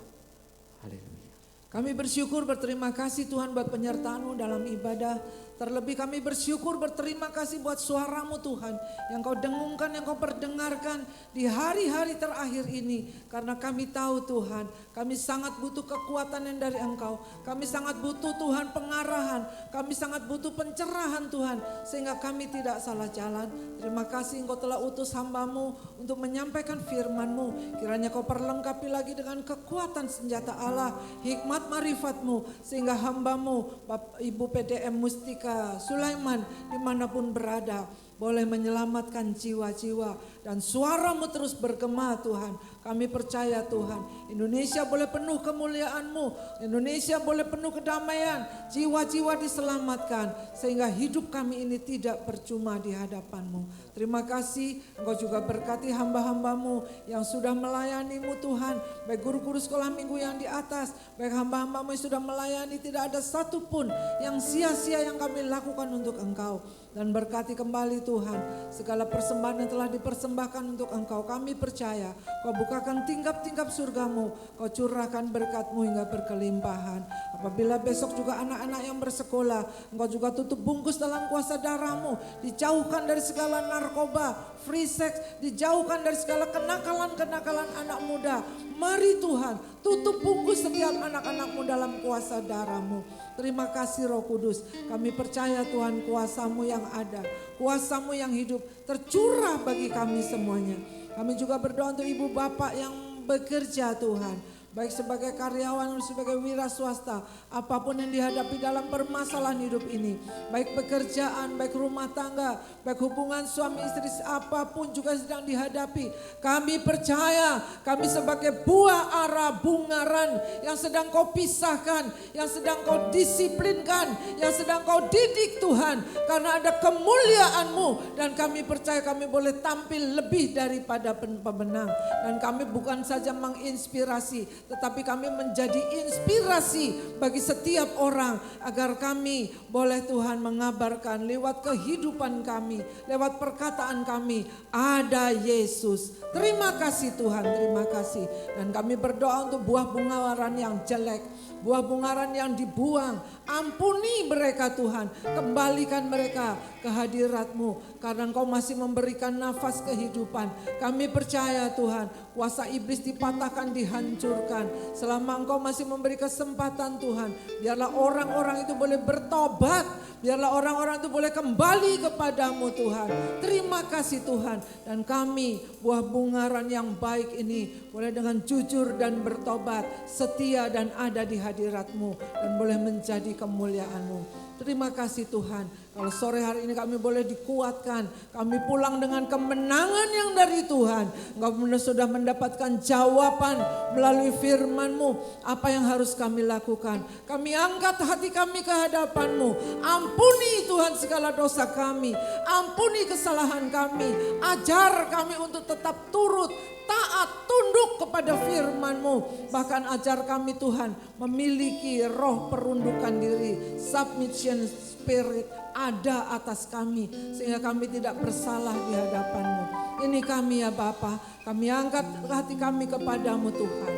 Haleluya. Kami bersyukur berterima kasih Tuhan buat penyertaan-Mu dalam ibadah. Terlebih kami bersyukur berterima kasih buat suara-Mu Tuhan. Yang Kau dengungkan, yang Kau perdengarkan di hari-hari terakhir ini. Karena kami tahu Tuhan, kami sangat butuh kekuatan yang dari Engkau. Kami sangat butuh Tuhan pengarahan. Kami sangat butuh pencerahan Tuhan. Sehingga kami tidak salah jalan. Terima kasih Engkau telah utus hamba-Mu untuk menyampaikan firman-Mu. Kiranya Kau perlengkapi lagi dengan kekuatan senjata Allah, hikmat marifat-Mu. Sehingga hamba-Mu, Bapak Ibu PDM Mustika Sulaiman dimanapun berada, boleh menyelamatkan jiwa-jiwa dan suara-Mu terus bergema Tuhan. Kami percaya Tuhan, Indonesia boleh penuh kemuliaan-Mu, Indonesia boleh penuh kedamaian, jiwa-jiwa diselamatkan sehingga hidup kami ini tidak percuma di hadapan-Mu. Terima kasih Engkau juga berkati hamba-hamba-Mu yang sudah melayani-Mu Tuhan, baik guru-guru sekolah minggu yang di atas, baik hamba-hamba-Mu yang sudah melayani, tidak ada satupun yang sia-sia yang kami lakukan untuk Engkau. Dan berkati kembali Tuhan segala persembahan yang telah dipersembahkan untuk Engkau. Kami percaya Kau bukakan tingkap-tingkap surga-Mu, Kau curahkan berkat-Mu hingga berkelimpahan. Apabila besok juga anak-anak yang bersekolah, Engkau juga tutup bungkus dalam kuasa darah-Mu. Dijauhkan dari segala narkoba, free sex, dijauhkan dari segala kenakalan-kenakalan anak muda. Mari Tuhan, tutup bungkus setiap anak-anak-Mu dalam kuasa darah-Mu. Terima kasih Roh Kudus. Kami percaya Tuhan kuasa-Mu yang ada, kuasa-Mu yang hidup tercurah bagi kami semuanya. Kami juga berdoa untuk ibu bapak yang bekerja Tuhan. Baik sebagai karyawan, sebagai wira swasta, apapun yang dihadapi dalam permasalahan hidup ini. Baik pekerjaan, baik rumah tangga, baik hubungan suami istri, apapun juga sedang dihadapi. Kami percaya kami sebagai buah ara bungaran yang sedang Kau pisahkan, yang sedang Kau disiplinkan, yang sedang Kau didik Tuhan. Karena ada kemuliaan-Mu dan kami percaya kami boleh tampil lebih daripada pemenang. Dan kami bukan saja menginspirasi, tetapi kami menjadi inspirasi bagi setiap orang agar kami boleh Tuhan mengabarkan lewat kehidupan kami, lewat perkataan kami, ada Yesus. Terima kasih Tuhan, terima kasih. Dan kami berdoa untuk buah bungaran yang jelek, buah bungaran yang dibuang. Ampuni mereka Tuhan, kembalikan mereka ke hadirat-Mu. Karena Engkau masih memberikan nafas kehidupan. Kami percaya Tuhan, kuasa iblis dipatahkan, dihancurkan. Selama Engkau masih memberi kesempatan Tuhan, biarlah orang-orang itu boleh bertobat. Biarlah orang-orang itu boleh kembali kepadamu Tuhan. Terima kasih Tuhan. Dan kami buah bungaran yang baik ini boleh dengan jujur dan bertobat, setia dan ada di hadirat-Mu. Dan boleh menjadi kemuliaan-Mu. Terima kasih Tuhan. Kalau sore hari ini kami boleh dikuatkan. Kami pulang dengan kemenangan yang dari Tuhan. Engkau sudah mendapatkan jawaban melalui firman-Mu. Apa yang harus kami lakukan. Kami angkat hati kami ke hadapan-Mu. Ampuni Tuhan segala dosa kami. Ampuni kesalahan kami. Ajar kami untuk tetap turut, taat, tunduk kepada firman-Mu. Bahkan ajar kami Tuhan memiliki roh perundukan diri. Submission spirit ada atas kami. Sehingga kami tidak bersalah di hadapan-Mu. Ini kami ya Bapa. Kami angkat hati kami kepadamu Tuhan.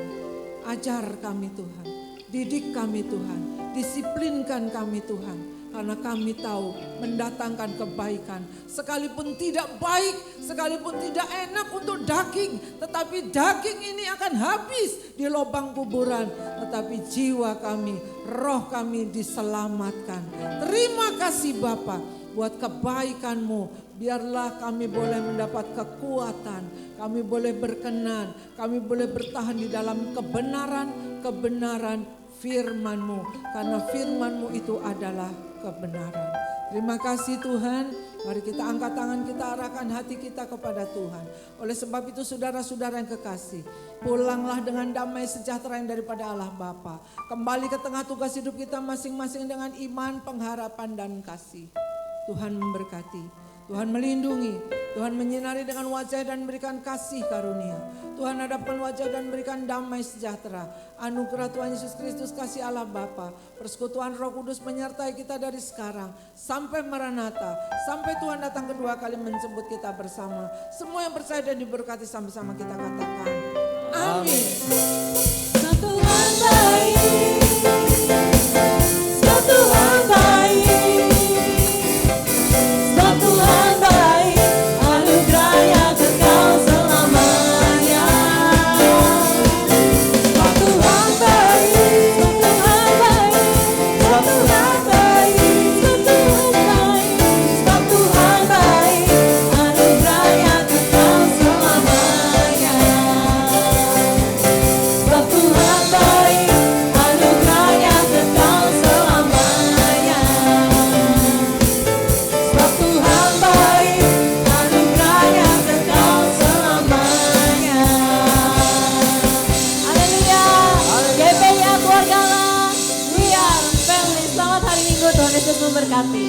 Ajar kami Tuhan. Didik kami Tuhan, disiplinkan kami Tuhan. Karena kami tahu mendatangkan kebaikan. Sekalipun tidak baik, sekalipun tidak enak untuk daging. Tetapi daging ini akan habis di lubang kuburan. Tetapi jiwa kami, roh kami diselamatkan. Terima kasih Bapa buat kebaikan-Mu. Biarlah kami boleh mendapat kekuatan. Kami boleh berkenan. Kami boleh bertahan di dalam kebenaran firman-Mu. Karena firman-Mu itu adalah kebenaran. Terima kasih Tuhan. Mari kita angkat tangan, kita arahkan hati kita kepada Tuhan. Oleh sebab itu saudara-saudara yang kekasih, pulanglah dengan damai sejahtera yang daripada Allah Bapa. Kembali ke tengah tugas hidup kita masing-masing dengan iman, pengharapan dan kasih. Tuhan memberkati. Tuhan melindungi, Tuhan menyinari dengan wajah dan memberikan kasih karunia. Tuhan hadapkan wajah dan memberikan damai sejahtera. Anugerah Tuhan Yesus Kristus, kasih Allah Bapa, persekutuan Roh Kudus menyertai kita dari sekarang sampai Maranatha, sampai Tuhan datang kedua kali menjemput kita bersama. Semua yang percaya dan diberkati sama-sama kita katakan, amin. Tuhan baik, Tuhan baik. Tuhan baik, anugerahnya kekal selamanya. Tuhan baik, Tuhan baik, Tuhan baik, Tuhan baik, anugerahnya kekal selamanya. Tuhan baik, anugerahnya kekal selamanya. Tuhan baik, anugerahnya kekal selamanya. Haleluya. GP-nya keluarga lah. We are family. Selamat hari Minggu, Tuhan Yesus memberkati.